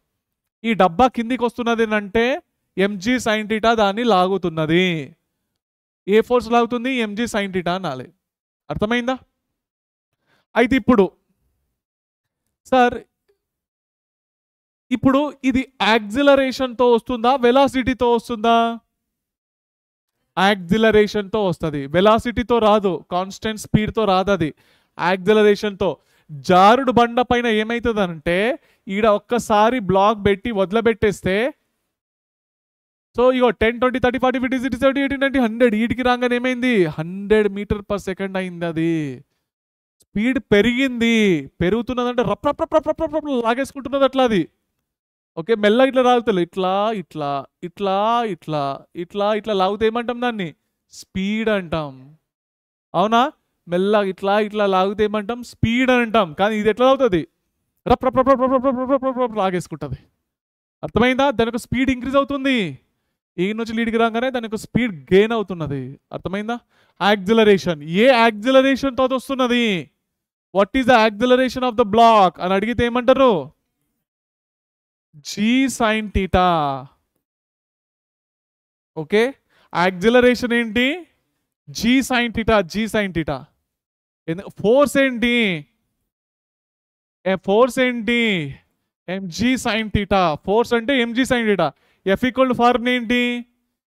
ఈ డబ్బా కిందికి వస్తున్నది అంటే mg sin టీటా దాన్ని లాగుతున్నది. ఏ ఫోర్స్ లాగుతుంది? mg sin టీటా అనాలి. అర్థమైందా? అయితే ఇప్పుడు సార్, ఇప్పుడు ఇది యాక్సిలరేషన్తో వస్తుందా, వెలాసిటీతో వస్తుందా? యాక్సిలరేషన్తో వస్తుంది, వెలాసిటీతో రాదు, కాన్స్టెంట్ స్పీడ్తో రాదు, అది యాక్సిలరేషన్తో. జారుడు బండ పైన ఏమవుతుందంటే ఈడ ఒక్కసారి బ్లాక్ పెట్టి వదిలిపెట్టేస్తే, సో ఇగో 10, 20, 30, 40, 50, 60, 70, 80, 90, 100 ఈటికి రాగానే ఏమైంది? 100 మీటర్/సెకండ్ అయింది. అది స్పీడ్ పెరిగింది. పెరుగుతున్నదంటే రప్ రప్ రప్ రప్ రప్ రప్ లాగేసుకుంటున్నది అట్లా. అది ఓకే, మెల్లగా ఇట్లా లాగుతారు, ఇట్లా ఇట్లా ఇట్లా ఇట్లా ఇట్లా ఇట్లా లాగితే ఏమంటాం దాన్ని? స్పీడ్ అంటాం. అవునా? మెల్లగా ఇట్లా ఇట్లా లాగితే ఏమంటాం? స్పీడ్ అని అంటాం. కానీ ఇది ఎట్లా అవుతుంది? రప్ రప్ రప్ రప్ రప్ రప్ రప్ రప్ రప్ లాగేసుకుంటుంది. అర్థమైందా? దానికి స్పీడ్ ఇంక్రీజ్ అవుతుంది. ఈ నుంచి లీడ్కి రాగానే దానికి స్పీడ్ గెయిన్ అవుతున్నది. అర్థమైందా? యాక్సిలరేషన్. ఏ యాక్సిలరేషన్ తో వస్తున్నది? What is the acceleration of the block అని అడిగితే ఏమంటారు? G sine theta. Okay, acceleration ఏంటి? G sine theta. G sine theta. Force ఏంటి? ఫోర్స్ ఏంటి? M g sine theta. ఫోర్స్ అంటే m g sine theta. F equal formula ఏంటి?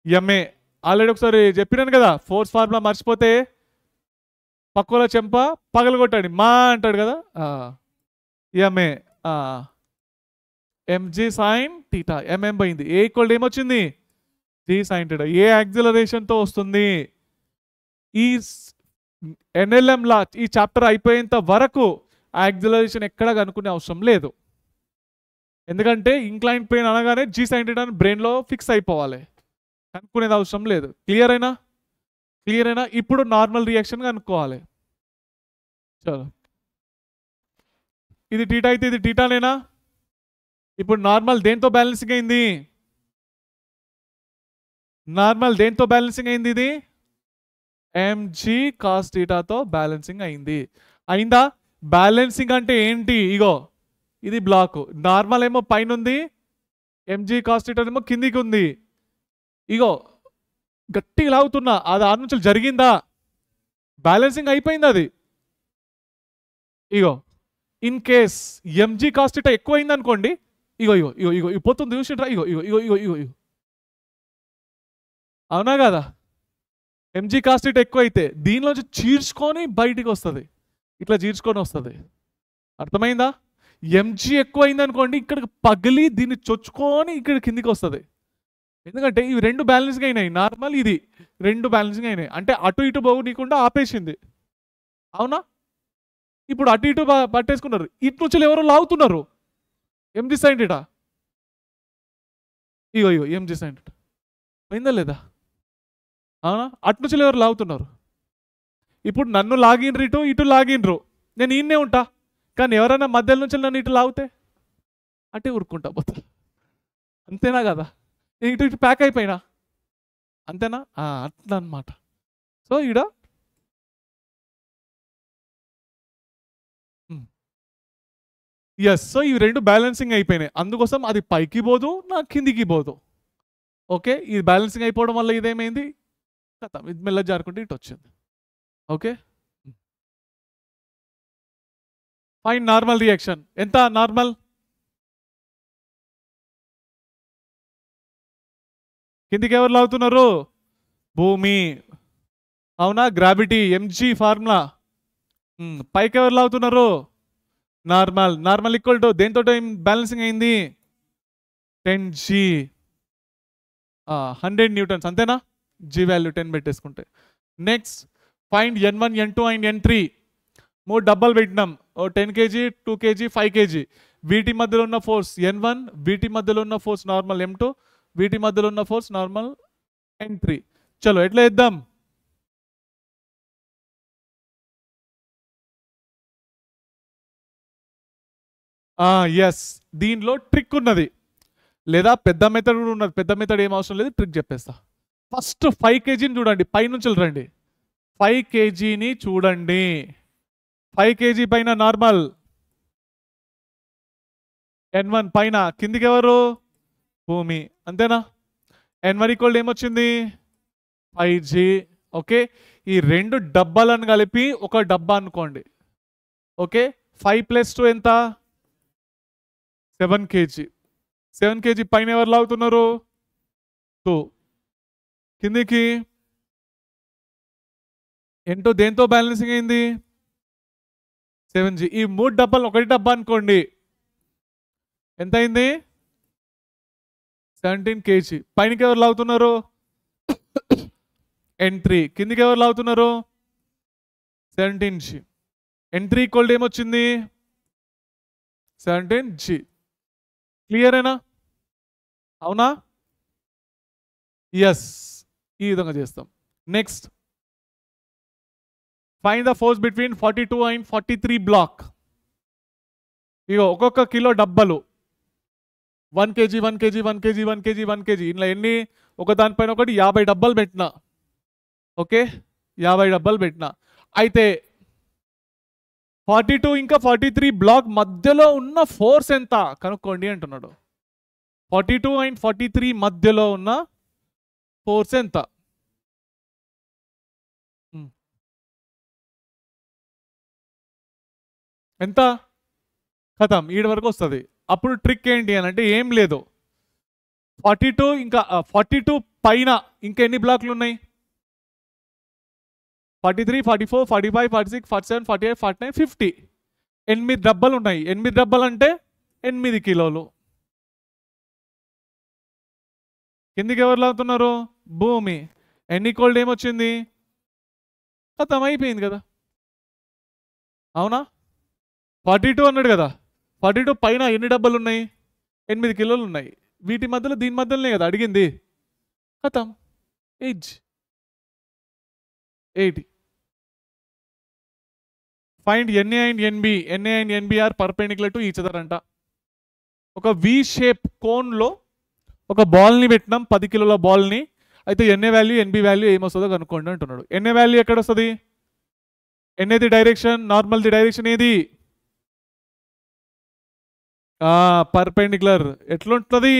ఎంఏ. ఆల్రెడీ ఒకసారి చెప్పినాను కదా, ఫోర్స్ ఫార్ములా మర్చిపోతే పక్కలో చెంప పగలగొట్టాడు మా అంటాడు కదా. M a m g sine theta. M m పోయింది. ఏ ఈక్వల్ ఏమొచ్చింది? G sine theta. ఏ యాక్సిలరేషన్తో వస్తుంది? ఈ ఎన్ఎల్ఎం లా ఈ చాప్టర్ అయిపోయేంత వరకు యాక్సిలరేషన్ ఎక్కడ కనుక్కునే అవసరం లేదు. ఎందుకంటే ఇంక్లైన్ పెయిన్ అనగానే జీ సైన్ థీటా బ్రెయిన్లో ఫిక్స్ అయిపోవాలి, కనుక్కునేది అవసరం లేదు. క్లియర్ అయినా? క్లియర్ అయినా? ఇప్పుడు నార్మల్ రియాక్షన్ కనుక్కోవాలి. చలో, ఇది టీటా అయితే ఇది టీటానేనా? ఇప్పుడు నార్మల్ దేంతో బ్యాలెన్సింగ్ అయింది? నార్మల్ దేంతో బ్యాలెన్సింగ్ అయింది? ఇది ఎంజీ కాస్ థీటాతో బ్యాలెన్సింగ్ అయింది. అయిందా? బ్యాలెన్సింగ్ అంటే ఏంటి? ఇగో ఇది బ్లాక్, నార్మల్ ఏమో పైన ఉంది, ఎంజీ కాస్ థీటా ఏమో కిందికి ఉంది. ఇగో గట్టిగా లాగుతున్నా, అది ఆ నుంచి జరిగిందా? బ్యాలెన్సింగ్ అయిపోయింది అది. ఇగో in case m g cos theta ఎక్కువ అయింది అనుకోండి, ఇగో ఇగో ఇగో ఇగో ఇగో పోతుంది చూసిండ్రా, ఇగో ఇగో ఇగో ఇగో ఇగో ఇగో. అవునా కదా? ఎంజీ కాస్ థీటా ఎక్కువ అయితే దీనిలోంచి చీర్చుకొని బయటికి వస్తుంది, ఇట్లా చీర్చుకొని వస్తుంది. అర్థమైందా? ఎంజీ ఎక్కువ అయింది అనుకోండి, ఇక్కడికి పగిలి దీన్ని చొచ్చుకొని ఇక్కడ కిందికి వస్తుంది. ఎందుకంటే ఇవి రెండు బ్యాలెన్స్గా అయినాయి. నార్మల్ ఇది రెండు బ్యాలెన్స్గా అయినాయి, అంటే అటు ఇటు పోనీయకుండా ఆపేసింది. అవునా? ఇప్పుడు అటు ఇటు పట్టేసుకున్నారు, ఇటు నుంచి ఎవరో లాగుతున్నారు ఎంజీ సైన్ థీటా. ఇగో ఇగో ఎంజీ సైన్ థీటా పోయిందా లేదా? అవునా? అటు నుంచి ఎవరు లాగుతున్నారు. ఇప్పుడు నన్ను లాగిన్రు, ఇటు ఇటు లాగిన్రు, నేను ఈయన్నే ఉంటా. కానీ ఎవరైనా మధ్యలో నుంచి నన్ను ఇటు లాగితే అటే ఊరుకుంటా పోతా. అంతేనా కదా? నేను ఇటు ఇటు ప్యాక్ అయిపోయినా, అంతేనా? అట్లా అనమాట. సో ఈడ ఎస్, సో ఇవి రెండు బ్యాలెన్సింగ్ అయిపోయినాయి, అందుకోసం అది పైకి పోదు, నా కిందికి పోదు. ఓకే, ఇది బ్యాలెన్సింగ్ అయిపోవడం వల్ల ఇదేమైంది? కథ ఇది మెల్ల జారుకుంటే ఇటు వచ్చింది. Okay, fine normal reaction. ఎంత నార్మల్? కిందికి ఎవరు లాగుతున్నారు? భూమి. అవునా? Gravity, MG formula. పైకి ఎవరు లాగుతున్నారు? నార్మల్. నార్మల్ ఈక్వల్ టు దేంతో బ్యాలెన్సింగ్ అయింది? 10G, 100 Newton's. అంతేనా? జీ వాల్యూ 10 పెట్టేసుకుంటే. Next find N1, N2 and N3. 3 డబ్బాలు పెట్టినాం, 10 kg, 2 kg, 5 kg. వీటి మధ్యలో ఉన్న ఫోర్స్ N1, వీటి మధ్యలో ఉన్న ఫోర్స్ నార్మల్ M2, వీటి మధ్యలో ఉన్న ఫోర్స్ నార్మల్ N3. చలో ఎట్లా ఇద్దాం? ఎస్, దీనిలో ట్రిక్ ఉన్నది, లేదా పెద్ద మెథడ్ కూడా ఉన్నది. పెద్ద మెథడ్ ఏం అవసరం లేదు, ట్రిక్ చెప్పేస్తా. ఫస్ట్ 5 kgని చూడండి, పైనుంచి రండి. 5 kgని చూడండి. 5 kg పైన నార్మల్ N1 పైన, కిందికి ఎవరు? భూమి. అంతేనా? N1 ఈక్వల్ ఏమొచ్చింది? 5G. ఓకే, ఈ రెండు డబ్బాలను కలిపి ఒక డబ్బా అనుకోండి. ఓకే, 5 + 2 ఎంత? 7 kg. 7 kg పైన ఎవరు లాగుతున్నారు? 2. కిందికి N2 దేంతో బ్యాలెన్సింగ్ అయింది? 7G. ఈ 3 డబ్బాలు ఒకటి డబ్బా అనుకోండి, ఎంత అయింది? 17 kg. పైనకి ఎవరు లాగుతున్నారు? N3. కిందికి ఎవరు లాగుతున్నారు? 17G. N3 ఈక్వల్ ఏమొచ్చింది? 17G. క్లియరేనా? అవునా? ఎస్, ఈ విధంగా చేస్తాం. Next, find the force between 42 and 43 block. ఇక ఒక్కొక్క కిలో డబ్బలు 1 kg 1 kg 1 kg 1 kg 1 kg ఇలా ఎన్ని, ఒక దానిపైన ఒకటి 50 డబ్బాలు పెట్టినా. ఓకే, 50 డబ్బాలు పెట్టినా. అయితే 42 ఇంకా 43 బ్లాక్ మధ్యలో ఉన్న ఫోర్స్ ఎంత కనుక్కోండి అంటున్నాడు. 42 అండ్ 43 మధ్యలో ఉన్న ఫోర్స్ ఎంత? ఎంత? ఖతం, ఈడ వరకు వస్తుంది. అప్పుడు ట్రిక్ ఏంటి అని అంటే ఏం లేదు, 42 ఇంకా 42 పైన ఇంకా ఎన్ని బ్లాక్లు ఉన్నాయి? 43 44 45 46 47 48 49 50. 8 డబ్బాలు ఉన్నాయి. 8 డబ్బాలు అంటే 8 కిలోలు. కిందికి ఎవరు లాగుతున్నారు? భూమి. ఎన్ని కోల్డ్ ఏమొచ్చింది? ఖతం, అయిపోయింది కదా. అవునా? 42 అన్నాడు కదా, 42 పైన ఎన్ని డబ్బాలు ఉన్నాయి? 8 కిలోలు ఉన్నాయి. వీటి మధ్యలో దీని మధ్యలోనే కదా అడిగింది. ఖతం, 80. Find NA and NB. NA and NB are perpendicular to each other అంట. ఒక వి షేప్ కోన్లో ఒక బాల్ని పెట్టినాం, 10 కిలోల బాల్ని. అయితే NA వాల్యూ NB వాల్యూ ఏమొస్తుందో కనుక్కోండి అంటున్నాడు. NA వాల్యూ ఎక్కడ వస్తుంది? NAది డైరెక్షన్, నార్మల్ది డైరెక్షన్ ఏది? పర్పెండిక్యులర్. ఎట్లుంటుంది?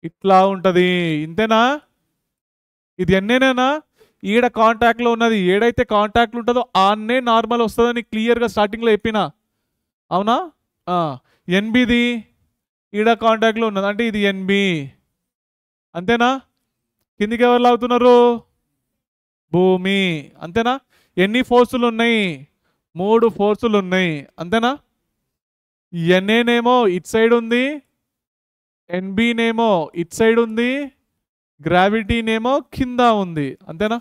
ఇట్లా ఉంటుంది. ఇంతేనా? ఇది NAనేనా? ఈడ కాంటాక్ట్లో ఉన్నది, ఏడైతే కాంటాక్ట్ ఉంటుందో ఆన్నే నార్మల్ వస్తుందని క్లియర్గా స్టార్టింగ్లో చెప్పిన. అవునా? NBది ఈడ కాంటాక్ట్లో ఉన్నది అంటే ఇది NB. అంతేనా? కిందికి ఎవరు లాగుతున్నారు? భూమి. అంతేనా? ఎన్ని ఫోర్సులు ఉన్నాయి? 3 ఫోర్సులు ఉన్నాయి. అంతేనా? NAనేమో ఇట్ సైడ్ ఉంది, NBనేమో ఇట్ సైడ్ ఉంది, గ్రావిటీనేమో కింద ఉంది. అంతేనా?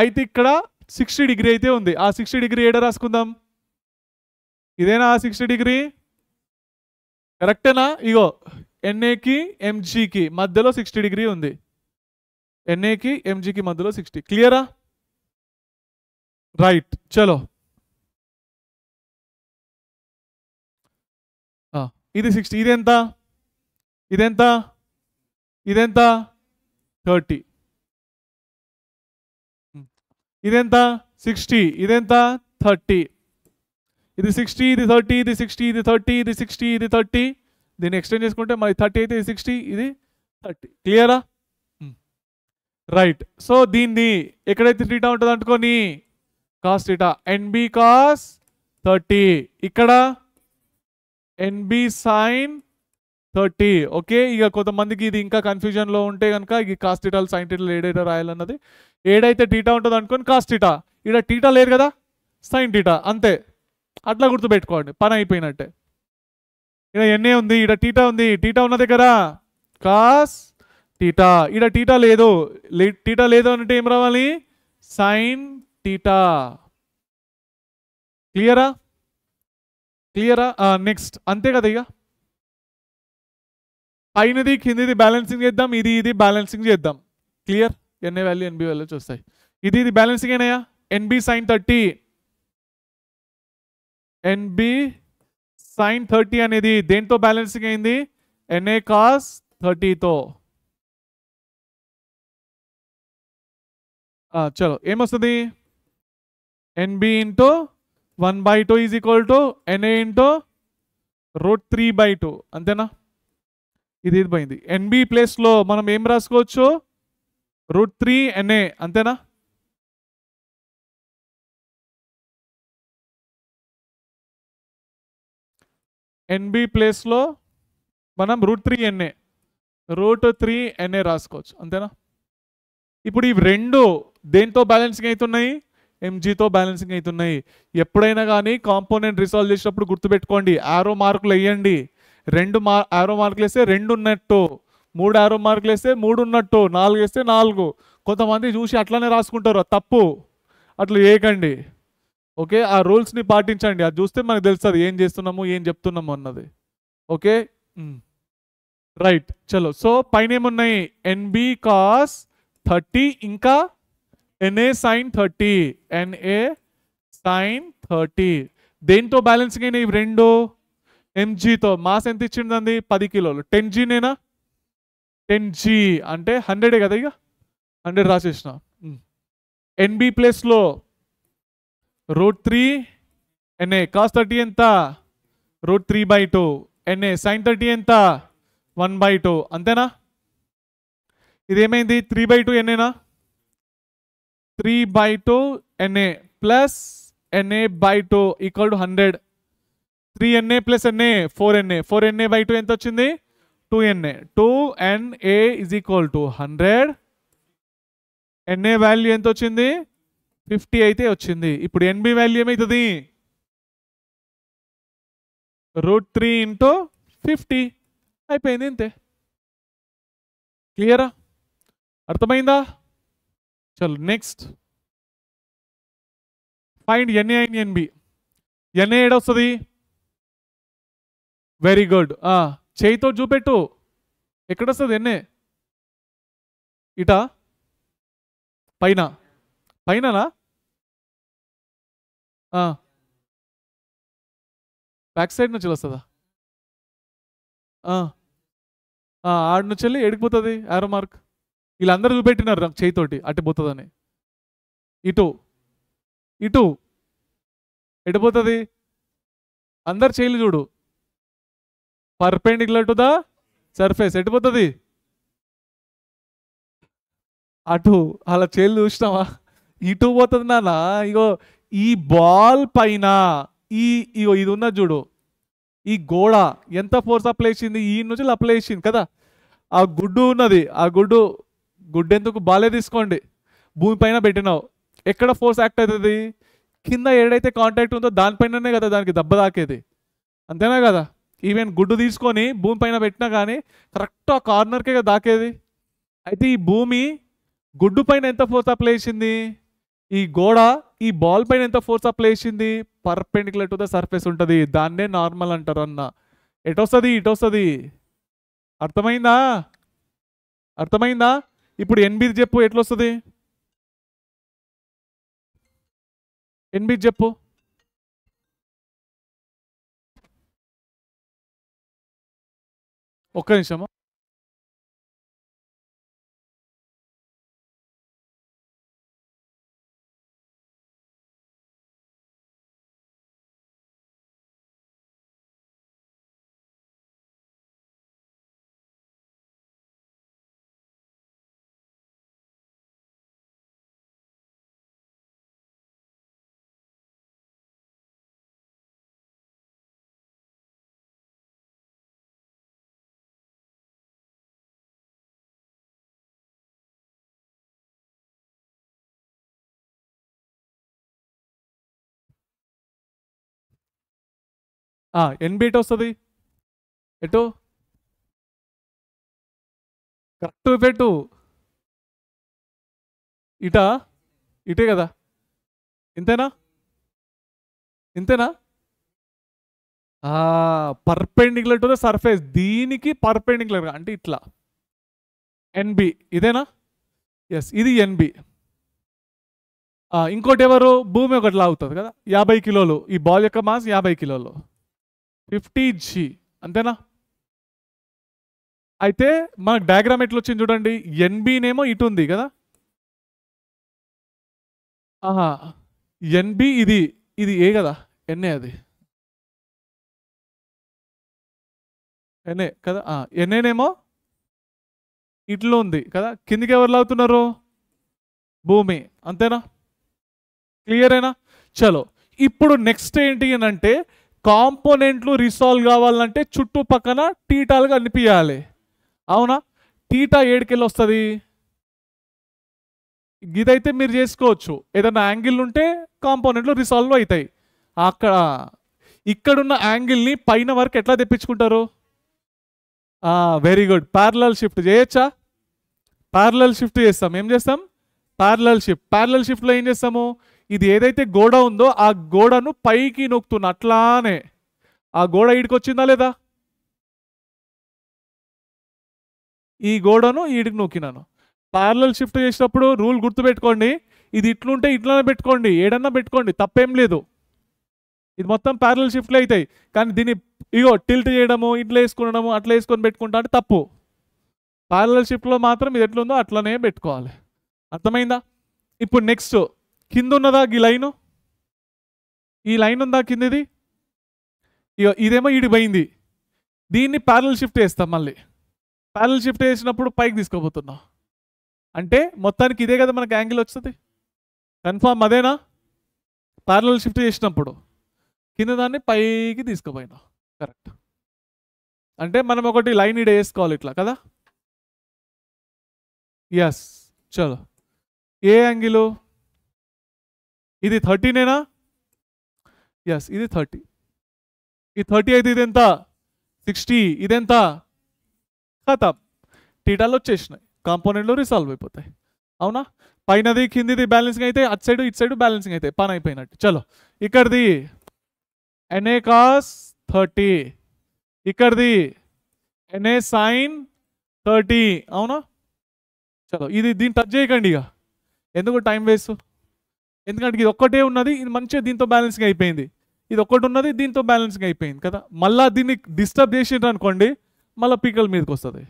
అయితే ఇక్కడ 60 డిగ్రీ అయితే ఉంది. ఆ 60 డిగ్రీ ఏడ రాసుకుందాం? ఇదేనా ఆ 60 డిగ్రీ? కరెక్టేనా? ఇగో NAకి MGకి మధ్యలో 60 డిగ్రీ ఉంది. NAకి MGకి మధ్యలో 60. క్లియరా? రైట్, చలో. ఇది 60. ఇదెంత? ఇదెంత? ఇదెంత? 30. ఇదెంత? 60. ఇదెంత? 30. ఇది 60, ఇది 30, ఇది 60, ఇది 30, ఇది 60, ఇది 30. దీన్ని ఎక్స్టెండ్ చేసుకుంటే మరి 30 అయితే ఇది 60, ఇది 30. క్లియరా? రైట్. సో దీన్ని ఎక్కడైతే థీటా ఉంటుంది అనుకోని కాస్ థీటా, NB కాస్ 30. ఇక్కడ NB సైన్ 30. ఓకే, ఇక కొంతమందికి ఇది ఇంకా కన్ఫ్యూజన్లో ఉంటే కనుక ఈ కాస్ థీటాలు సైన్ థీటాలు ఏడైతే రాయాలన్నది, ఏడైతే థీటా ఉంటుంది అనుకోని కాస్ థీటా, ఇక్కడ థీటా లేదు కదా, సైన్ థీటా అంతే. అట్లా గుర్తుపెట్టుకోండి, పని అయిపోయినట్టే. ఇక్కడ NA ఉంది, ఇక్కడ థీటా ఉంది. థీటా ఉన్న దగ్గర కాస్ థీటా, ఇక్కడ థీటా లేదు. థీటా లేదు అంటే ఏం రావాలి? Sine theta. క్లియరా? క్లియరా? నెక్స్ట్, అంతే కదా. ఇక పైనది కిందిది బ్యాలెన్సింగ్ చేద్దాం, ఇది ఇది బ్యాలెన్సింగ్ చేద్దాం. Clear? NA value NB value చూస్తాయి. ఇది ఇది బ్యాలెన్సింగ్ అయినాయా? NB సైన్ 30, NB సైన్ 30 అనేది దేంతో బ్యాలెన్సింగ్ అయింది? NA కాస్ 30తో. చలో, ఏమొస్తుంది? NB into 1/2 is equal to NA into √3/2. అంతేనా? ఇది ఇది పోయింది. NB ప్లేస్లో మనం ఏం రాసుకోవచ్చు? √3 NA. అంతేనా? NB ప్లేస్లో మనం √3 NA, √3 NA రాసుకోవచ్చు. అంతేనా? ఇప్పుడు ఇవి రెండు దేంతో బ్యాలెన్సింగ్ అవుతున్నాయి? MGతో బ్యాలెన్సింగ్ అవుతున్నాయి. ఎప్పుడైనా కానీ కాంపోనెంట్ రిసాల్వ్ చేసినప్పుడు గుర్తుపెట్టుకోండి, ఆరో మార్కులు వేయండి. 2 ఆరో మార్కులు వేస్తే 2 ఉన్నట్టు, 3 ఆరో మార్కులు వేస్తే 3 ఉన్నట్టు, 4 వేస్తే 4. కొంతమంది చూసి అట్లానే రాసుకుంటారు, తప్పు. అట్లా చేయకండి. ఓకే, ఆ రూల్స్ని పాటించండి. అది చూస్తే మనకు తెలుస్తుంది ఏం చేస్తున్నాము ఏం చెప్తున్నాము అన్నది. ఓకే రైట్ చలో సో పైన ఏమున్నాయి ఎన్బి కాస్ 30 ఇంకా ఎన్ఏ సైన్ 30 ఎన్ఏ సైన్ 30 దేంతో బ్యాలెన్సింగ్ అయినా ఇవి రెండు ఎంజీతో మాస్ ఎంత ఇచ్చిందండి 10 కిలోలు 10G నేనా 10G అంటే 100 కదా ఇక 100 రాసేసిన ఎన్బి ప్లేస్లో √3 ఎన్ఏ కాస్ 30 ఎంత √3/2 ఎన్ఏ సైన్ 30 ఎంత 1/2 అంతేనా ఇదేమైంది 3/2 ఎన్ఏనా 3/2 ఎన్ఏ ప్లస్ ఎన్ఏ/2 equal to 100 3NA plus N A 4NA 4NA/2 ఎంత వచ్చింది 2NA 2NA is equal to 100 NA value ఎంత వచ్చింది 50 అయితే వచ్చింది ఇప్పుడు NB వాల్యూ ఏమవుతుంది √3 ఇంటూ 50 అయిపోయింది అంతే క్లియరా అర్థమైందా చలో next find NA and NB NA ఏడొస్తుంది వెరీ గుడ్ చేయితో చూపెట్టు ఎక్కడొస్తుంది ఎన్నే ఇటా పైన పైననా బ్యాక్ సైడ్ నుంచి వస్తుందా ఆడ నుంచి వెళ్ళి ఎడికిపోతుంది ఆరో మార్క్ వీళ్ళందరూ చూపెట్టినారు నాకు చేయితోటి అటు పోతుందని ఇటు ఇటు ఎడిపోతుంది అందరు చేయలు చూడు పర్పెండిక్యులర్ టు ద సర్ఫేస్ ఎటుపోతుంది అటు అలా చేలు చూసినావా ఇటు పోతుంది నాన్న ఇగో ఈ బాల్ పైన ఇగో ఇది ఉన్నది చూడు ఈ గోడ ఎంత ఫోర్స్ అప్లై చేసింది ఈ నుంచి అప్లై చేసింది కదా ఆ గుడ్డు ఉన్నది ఆ గుడ్డు ఎందుకు బాలే తీసుకోండి భూమి పైన పెట్టినావు ఎక్కడ ఫోర్స్ యాక్ట్ అవుతుంది కింద ఏడైతే కాంటాక్ట్ ఉందో దానిపైననే కదా దానికి దెబ్బ తాకేది అంతేనా కదా ఈవెన్ గుడ్డు తీసుకొని భూమి పైన పెట్టినా కానీ కరెక్ట్ ఆ కార్నర్కే కదా దాకేది అయితే ఈ భూమి గుడ్డు పైన ఎంత ఫోర్స్ అప్లై చేసింది ఈ గోడ ఈ బాల్ పైన ఎంత ఫోర్స్ అప్లై చేసింది పర్పెండిక్యులర్ టు ద సర్ఫేస్ ఉంటుంది దాన్నే నార్మల్ అంటారు అన్న ఎటొస్తుంది ఇటొస్తుంది అర్థమైందా అర్థమైందా ఇప్పుడు ఎన్బి చెప్పు ఎట్లొస్తుంది ఎన్బి చెప్పు ఒక్క నిమిషము ఎన్బి ఎటు వస్తుంది ఎటు కరెక్ట్ పెట్టు ఇటా ఇటే కదా ఇంతేనా ఇంతేనా పర్పెండిక్యులర్ టు ద సర్ఫేస్ దీనికి పర్పెండిక్యులర్ అంటే ఇట్లా ఎన్బి ఇదేనా ఎస్ ఇది ఎన్బి ఇంకోటి ఎవరు భూమి ఒకటి లాగుతుంది కదా 50 కిలోలు ఈ బాల్ యొక్క మాస్ 50 కిలోలు 50G అంతేనా అయితే మనకు డయాగ్రామ్ ఎట్లా వచ్చింది చూడండి ఎన్బినేమో ఇటు ఉంది కదా ఎన్బి ఇది ఇది ఏ కదా ఎన్ఏ అది ఎన్ఏ కదా ఎన్ఏనేమో ఇట్లో ఉంది కదా కిందికి ఎవరు లాగుతున్నారు భూమి అంతేనా క్లియర్ అయినా చలో ఇప్పుడు నెక్స్ట్ ఏంటి అని అంటే కాంపోనెంట్లు రిసాల్వ్ కావాలంటే చుట్టుపక్కన టీటాలుగా అనిపించాలి అవునా టీటా ఏడుకెళ్ళి వస్తుంది ఇదైతే మీరు చేసుకోవచ్చు ఏదైనా యాంగిల్ ఉంటే కాంపోనెంట్లు రిసాల్వ్ అవుతాయి అక్కడ ఇక్కడున్న యాంగిల్ని పైన వరకు ఎట్లా తెప్పించుకుంటారు వెరీ గుడ్ ప్యారలల్ షిఫ్ట్ చేయొచ్చా ప్యారలల్ షిఫ్ట్ చేస్తాం ఏం చేస్తాం ప్యారలల్ షిఫ్ట్లో ఏం చేస్తాము ఇది ఏదైతే గోడ ఉందో ఆ గోడను పైకి నొక్కుతున్నా అట్లానే ఆ గోడ ఈడికి వచ్చిందా లేదా ఈ గోడను ఈడికి నొక్కినాను. ప్యారలల్ షిఫ్ట్ చేసినప్పుడు రూల్ గుర్తుపెట్టుకోండి, ఇది ఇట్లుంటే ఇట్లానే పెట్టుకోండి, ఏడన్నా పెట్టుకోండి, తప్పేం లేదు. ఇది మొత్తం ప్యారలల్ షిఫ్ట్లు అవుతాయి. కానీ దీన్ని ఇగో టిల్ట్ చేయడము, ఇట్లా వేసుకునడము, అట్లా వేసుకొని పెట్టుకుంటా అంటే తప్పు. ప్యారలల్ షిఫ్ట్లో మాత్రం ఇది ఎట్లుందో అట్లనే పెట్టుకోవాలి. అర్థమైందా? ఇప్పుడు నెక్స్ట్ కింద ఉన్నదా ఈ లైను, ఈ లైన్ ఉందా కిందది, ఇగో ఇదేమో ఈడి పోయింది, దీన్ని ప్యారలల్ షిఫ్ట్ చేస్తాం. మళ్ళీ ప్యారలల్ షిఫ్ట్ చేసినప్పుడు పైకి తీసుకోబోతున్నా, అంటే మొత్తానికి ఇదే కదా మనకు యాంగిల్ వస్తుంది. కన్ఫామ్ అదేనా? ప్యారలల్ షిఫ్ట్ చేసినప్పుడు కింద దాన్ని పైకి తీసుకుపోయినా, కరెక్ట్. అంటే మనం ఒకటి లైన్ ఇడ వేసుకోవాలి ఇట్లా కదా. ఎస్, చలో. ఏ యాంగిల్ ఇది? 30నేనా? ఎస్, ఇది 30. ఈ 30 అయితే ఇది ఎంత? 60. ఇదెంత? ఖతం. టీటాలు వచ్చేసినాయి, కాంపోనెంట్లో రిసాల్వ్ అయిపోతాయి. అవునా? పైనది కిందిది బ్యాలెన్సింగ్ అయితే అటు సైడ్ ఇటు సైడ్ బ్యాలెన్సింగ్ అయితే పని అయిపోయినట్టు. చలో, ఇక్కడిది NA cos 30, ఇక్కడిది NA sin 30. అవునా? చలో, ఇది దీన్ని టచ్ చేయకండి ఇక, ఎందుకు టైం వేస్ట్. ఎందుకంటే ఇది ఒక్కటే ఉన్నది, ఇది మంచిగా దీంతో బ్యాలెన్సింగ్ అయిపోయింది. ఇది ఒక్కటి ఉన్నది, దీంతో బ్యాలెన్సింగ్ అయిపోయింది కదా. మళ్ళీ దీన్ని డిస్టర్బ్ చేసిండ్రు అనుకోండి, మళ్ళీ పీకల మీదకి వస్తుంది.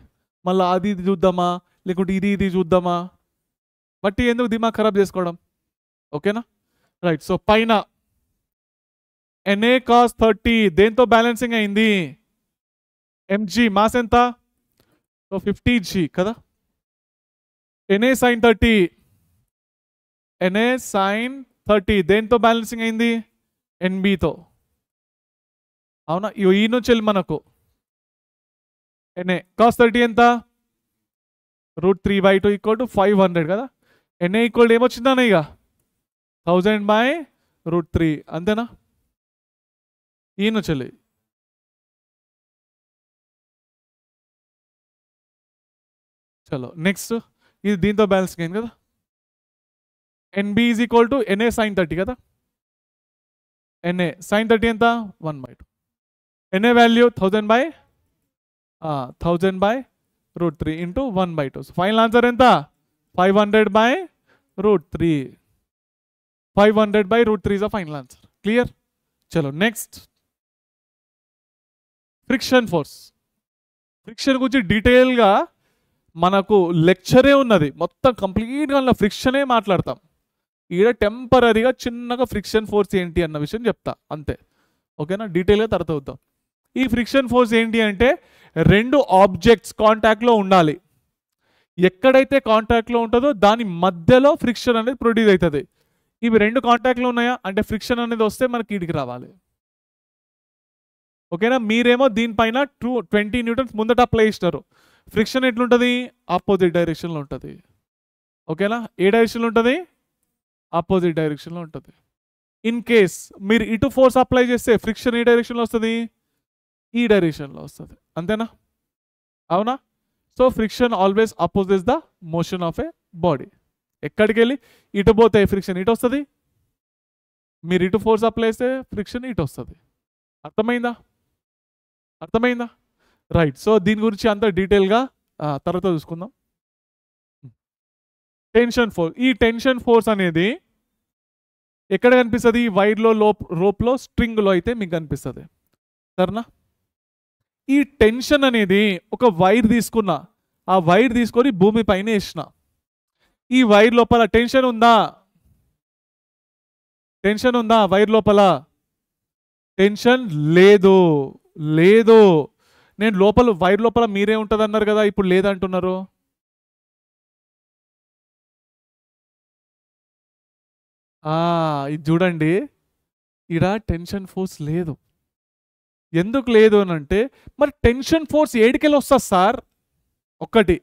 మళ్ళీ అది ఇది చూద్దామా, లేకుంటే ఇది చూద్దామా, బట్టి ఎందుకు దిమాగ్ ఖరాబ్ చేసుకోవడం. ఓకేనా? రైట్. సో పైన NA cos 30 దేంతో బ్యాలెన్సింగ్ అయింది? mg. మాస్ ఎంత? సో 50g కదా. NA sin 30, NA sin 30 దేంతో బ్యాలెన్సింగ్ అయింది? NBతో. అవునా? ఈ నుంచి వెళ్ళి మనకు NA cos 30 ఎంత? √3/2 = 500 కదా. NA ఈక్వల్ ఏమొచ్చిందన్న ఇక 1000/√3, అంతేనా? ఈ నుంచి వెళ్ళి చలో నెక్స్ట్, ఇది దీంతో బ్యాలెన్సింగ్ అయింది కదా. NB = NA sin 30 కదా. NA sin 30 ఎంత? 1/2. NA value 1000/√3 into 1/2. Final answer ఎంత? 500/√3. 500/√3 is the final answer. Clear? చలో నెక్స్ట్, ఫ్రిక్షన్ ఫోర్స్. ఫ్రిక్షన్ గురించి డీటెయిల్గా మనకు లెక్చరే ఉన్నది, మొత్తం కంప్లీట్గా అలా ఫ్రిక్షనే మాట్లాడతాం. ఈడ టెంపరీగా చిన్నగా ఫ్రిక్షన్ ఫోర్స్ ఏంటి అన్న విషయం చెప్తా అంతే. ఓకేనా? డీటెయిల్గా తర్వాత అవుతాం. ఈ ఫ్రిక్షన్ ఫోర్స్ ఏంటి అంటే, రెండు ఆబ్జెక్ట్స్ కాంటాక్ట్లో ఉండాలి. ఎక్కడైతే కాంటాక్ట్లో ఉంటుందో దాని మధ్యలో ఫ్రిక్షన్ అనేది ప్రొడ్యూస్ అవుతుంది. ఇవి రెండు కాంటాక్ట్లో ఉన్నాయా అంటే ఫ్రిక్షన్ అనేది వస్తే మనకి ఈడికి రావాలి. ఓకేనా? మీరేమో దీనిపైన 20 న్యూటన్స్ ముందట అప్లై చేస్తారు. ఫ్రిక్షన్ ఎట్లుంటుంది? ఆపోజిట్ డైరెక్షన్లో ఉంటుంది. ఓకేనా? ఏ డైరెక్షన్లో ఉంటుంది? ఆపోజిట్ డైరెక్షన్లో ఉంటుంది. ఇన్ కేస్ మీరు ఇటు ఫోర్స్ అప్లై చేస్తే ఫ్రిక్షన్ ఏ డైరెక్షన్లో వస్తుంది? ఈ డైరెక్షన్లో వస్తుంది. అంతేనా? అవునా? So friction always opposites the motion of A body. ఎక్కడికి వెళ్ళి ఇటు పోతే ఫ్రిక్షన్ ఇటు వస్తుంది, మీరు ఇటు ఫోర్స్ అప్లై చేస్తే ఫ్రిక్షన్ ఇటు వస్తుంది. అర్థమైందా? అర్థమైందా? రైట్. సో దీని గురించి అంత డీటెయిల్గా తర్వాత చూసుకుందాం. Tension force. ఈ టెన్షన్ ఫోర్స్ అనేది ఎక్కడ కనిపిస్తుంది? వైర్లో, రోప్లో, స్ట్రింగ్లో అయితే మీకు కనిపిస్తుంది. సరేనా? ఈ టెన్షన్ అనేది ఒక వైర్ తీసుకున్నా, ఆ వైర్ తీసుకొని భూమి పైన వేసిన, ఈ వైర్ లోపల టెన్షన్ ఉందా? టెన్షన్ ఉందా వైర్ లోపల? టెన్షన్ లేదు. లేదు. నేను లోపల వైర్ లోపల మీరే ఉంటుంది అన్నారు కదా, ఇప్పుడు లేదంటున్నారు. ఇది చూడండి, ఈడ టెన్షన్ ఫోర్స్ లేదు. ఎందుకు లేదు అని అంటే, మరి టెన్షన్ ఫోర్స్ ఏడికెళ్ళి వస్తుంది సార్? ఒక్కటి,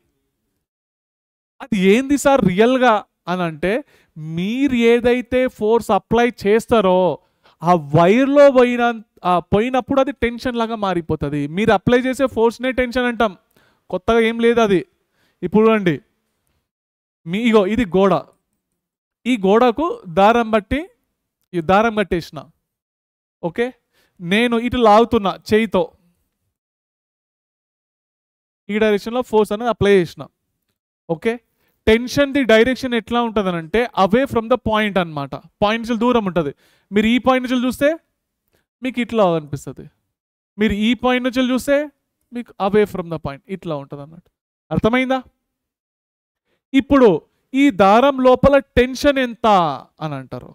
అది ఏంది సార్ రియల్గా అని అంటే, మీరు ఏదైతే ఫోర్స్ అప్లై చేస్తారో ఆ వైర్లో పోయినప్పుడు అది టెన్షన్ లాగా మారిపోతుంది. మీరు అప్లై చేసే ఫోర్స్నే టెన్షన్ అంటాం, కొత్తగా ఏం లేదు అది. ఇప్పుడు చూడండి, ఇగో ఇది గోడ, ఈ గోడకు దారం బట్టి ఈ దారం కట్టేసిన. ఓకే, నేను ఇటు లాగుతున్నా చేయితో, ఈ డైరెక్షన్లో ఫోర్స్ అనేది అప్లై చేసిన. ఓకే, టెన్షన్ ది డైరెక్షన్ ఎట్లా ఉంటుంది అని అంటే అవే ఫ్రమ్ ద పాయింట్ అనమాట. పాయింట్ నుంచి దూరం ఉంటుంది. మీరు ఈ పాయింట్ నుంచి చూస్తే మీకు ఇట్లా అనిపిస్తుంది, మీరు ఈ పాయింట్ నుంచి చూస్తే మీకు అవే ఫ్రమ్ ద పాయింట్ ఇట్లా ఉంటుంది అన్నట్టు. అర్థమైందా? ఇప్పుడు ఈ దారం లోపల టెన్షన్ ఎంత అని అంటారు.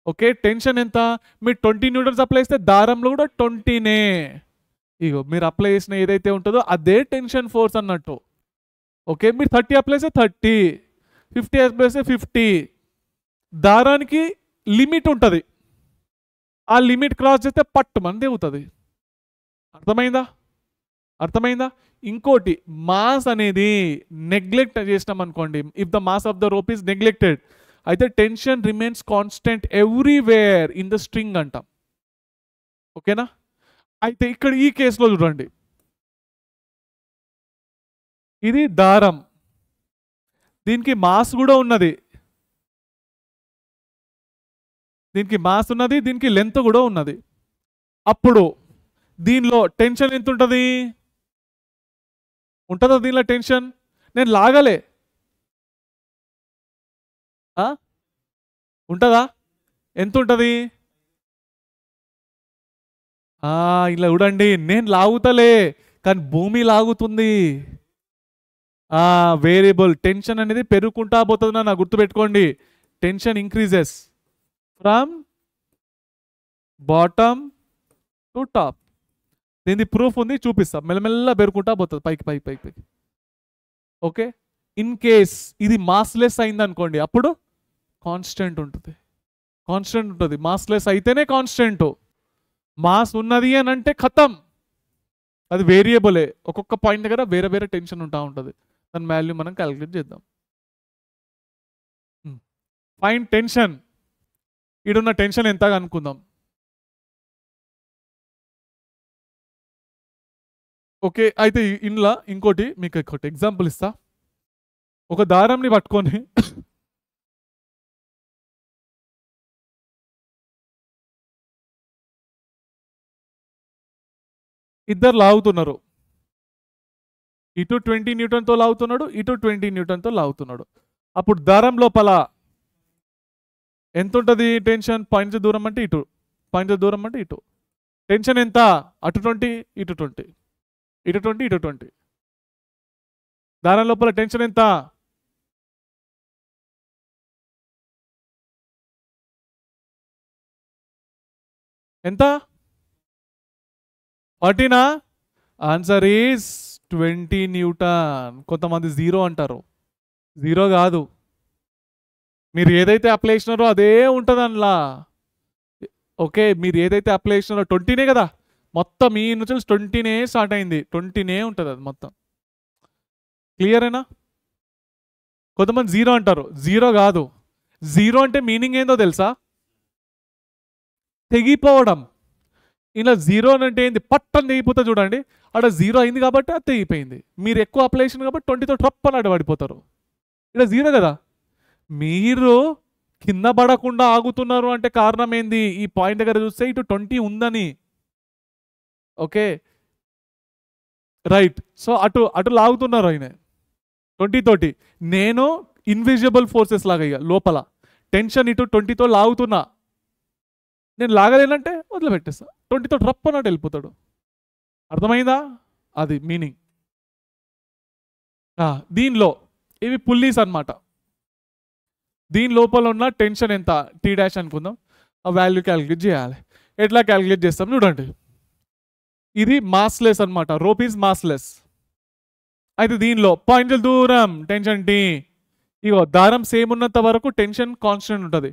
ఓకే, టెన్షన్ ఎంత? మీరు 20 న్యూటన్స్ అప్లై చేస్తే దారంలో కూడా 20నే. ఇగో మీరు అప్లై చేసిన ఏదైతే ఉంటుందో అదే టెన్షన్ ఫోర్స్ అన్నట్టు. ఓకే, మీరు 30 అప్లై చేస్తే 30, 50 అప్లై చేస్తే 50. దారానికి లిమిట్ ఉంటుంది, ఆ లిమిట్ క్రాస్ చేస్తే పట్టు మంది అవుతుంది. అర్థమైందా? అర్థమైందా? ఇంకోటి, మాస్ అనేది నెగ్లెక్ట్ చేసినాం అనుకోండి, if the mass of the rope is neglected, అయితే tension remains constant everywhere in the string అంటాం. ఓకేనా? అయితే ఇక్కడ ఈ కేసులో చూడండి, ఇది దారం, దీనికి మాస్ కూడా ఉన్నది, దీనికి మాస్ ఉన్నది, దీనికి లెంత్ కూడా ఉన్నది. అప్పుడు దీనిలో టెన్షన్ ఎంత ఉంటుంది? ఉంటుందా దీనిలో టెన్షన్? నేను లాగలే, ఉంటుందా? ఎంత ఉంటుంది? ఇలా చూడండి, నేను లాగుతలే కానీ భూమి లాగుతుంది. వేరియబుల్ టెన్షన్ అనేది పెరుగుకుంటా పోతుంది నా గుర్తుపెట్టుకోండి. Tension increases from bottom to top. దీని ప్రూఫ్ ఉంది, చూపిస్తా. మెల్లమెల్ల పెరుగుకుంటా పోతుంది పైకి పైకి పైకి పైకి. ఓకే, ఇన్ కేస్ ఇది మాస్లెస్ అయింది అనుకోండి, అప్పుడు కాన్స్టెంట్ ఉంటుంది. కాన్స్టెంట్ ఉంటుంది, మాస్లెస్ అయితేనే కాన్స్టెంట్. మాస్ ఉన్నది అని అంటే ఖతం, అది వేరియబులే. ఒక్కొక్క పాయింట్ దగ్గర వేరే వేరే టెన్షన్ ఉంటా ఉంటుంది. దాని వాల్యూ మనం క్యాలిక్యులేట్ చేద్దాం. Find tension. ఈడున్న టెన్షన్ ఎంతగా అనుకుందాం. ఓకే, అయితే ఇంట్లో ఇంకోటి మీకు ఒకటి ఎగ్జాంపుల్ ఇస్తా. ఒక దారంని పట్టుకొని ఇద్దరు లాగుతున్నారు. ఇటు 20 న్యూటన్తో లాగుతున్నాడు, ఇటు 20 న్యూటన్తో లాగుతున్నాడు. అప్పుడు దారం లోపల ఎంత ఉంటుంది టెన్షన్? పాయింట్ దూరం అంటే ఇటు, పాయింట్ దూరం అంటే ఇటు. టెన్షన్ ఎంత? అటు 20, ఇటు 20, ఇటు 20, ఇటు 20. దారం లోపల టెన్షన్ ఎంత? ఎంత? 40నా? Answer is 20 newton. కొంతమంది 0 అంటారు, 0 కాదు. మీరు ఏదైతే అప్లై చేసినారో అదే ఉంటుంది అందులో. ఓకే, మీరు ఏదైతే అప్లై చేసినారో 20నే కదా, మొత్తం ఈ నుంచి 20నే స్టార్ట్ అయింది, 20నే ఉంటుంది అది మొత్తం. క్లియరేనా? కొంతమంది 0 అంటారు, 0 కాదు. 0 అంటే మీనింగ్ ఏందో తెలుసా? తెగిపోవడం. ఇలా 0 అంటే ఏంది? పట్టని తెగిపోతా చూడండి, అక్కడ 0 అయింది కాబట్టి అది తెగిపోయింది. మీరు ఎక్కువ అప్లై చేసిన కాబట్టి 20తో ట్రప్ అని పడిపోతారు. ఇలా 0 కదా. మీరు కింద పడకుండా ఆగుతున్నారు అంటే కారణం ఏంది? ఈ పాయింట్ దగ్గర చూస్తే ఇటు 20 ఉందని. Okay right. సో అటు అటు లాగుతున్నారు ఆయన 20 తోటి. నేను ఇన్విజిబుల్ ఫోర్సెస్ లాగా ఇక లోపల టెన్షన్ ఇటు 20తో లాగుతున్నా, నేను లాగలేనంటే వదిలిపెట్టేస్తా, 20తో ట్రప్ అన్నట్టు వెళ్ళిపోతాడు. అర్థమైందా? అది మీనింగ్. దీనిలో ఇవి పుల్లీస్ అన్నమాట. దీని లోపల ఉన్న టెన్షన్ ఎంత? టీ డాష్ అనుకుందాం. ఆ వాల్యూ క్యాలిక్యులేట్ చేయాలి. ఎట్లా క్యాలిక్యులేట్ చేస్తాం చూడండి. ఇది మాస్లెస్ అనమాట, రోప్ ఈజ్ మాస్లెస్. అయితే దీనిలో పాయింట్ల దూరం టెన్షన్ టీ. ఇగో దారం సేమ్ ఉన్నంత వరకు టెన్షన్ కాన్స్టెంట్ ఉంటుంది.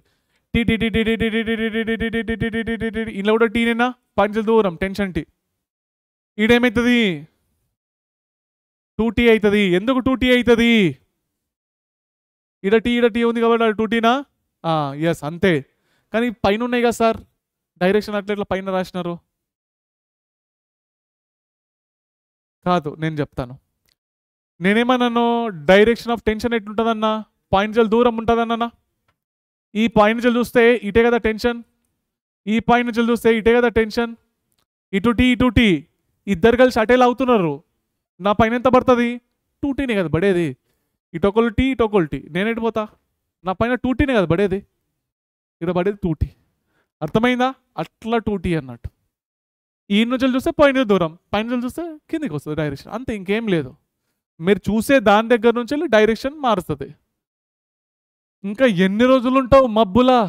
T T T T T T T T T T T ఇలా కూడా టీనేనా? పాయింట్ల దూరం టెన్షన్ టీ. ఈడేమవుతుంది? 2t అవుతుంది. ఎందుకు 2t అవుతుంది? ఈడ టీ ఉంది కాబట్టి అది 2tనా? ఎస్ అంతే. కానీ పైన ఉన్నాయి కదా సార్ డైరెక్షన్, అట్లా ఇట్లా పైన రాసినారు. కాదు, నేను చెప్తాను. నేనేమన్నాను? డైరెక్షన్ ఆఫ్ టెన్షన్ ఎట్లుంటుందన్నా? పాయింట్ జల్ దూరం ఉంటుందన్నా. ఈ పాయింట్ నుంచి చూస్తే ఇటే కదా టెన్షన్, ఈ పాయింట్ నుంచి చూస్తే ఇటే కదా టెన్షన్. ఇటు టీ ఇటు టీ, ఇద్దరు కలిసి అటే లాగుతున్నారు. నా పైన ఎంత పడుతుంది 2tనే కదా పడేది. ఇటొకలు టీ ఇటొకలు టీ, నేను ఎడిపోతా, నా పైన 2tనే కదా పడేది, ఇక్కడ పడేది 2t. అర్థమైందా? అట్లా 2t అన్నట్టు. ఈ నుంచి చూస్తే పైన దూరం, పైన చూస్తే కిందికి వస్తుంది డైరెక్షన్, అంతే, ఇంకేం లేదు. మీరు చూసే దాని దగ్గర నుంచి వెళ్ళి డైరెక్షన్ మారుస్తుంది. ఇంకా ఎన్ని రోజులు ఉంటావు మబ్బులా?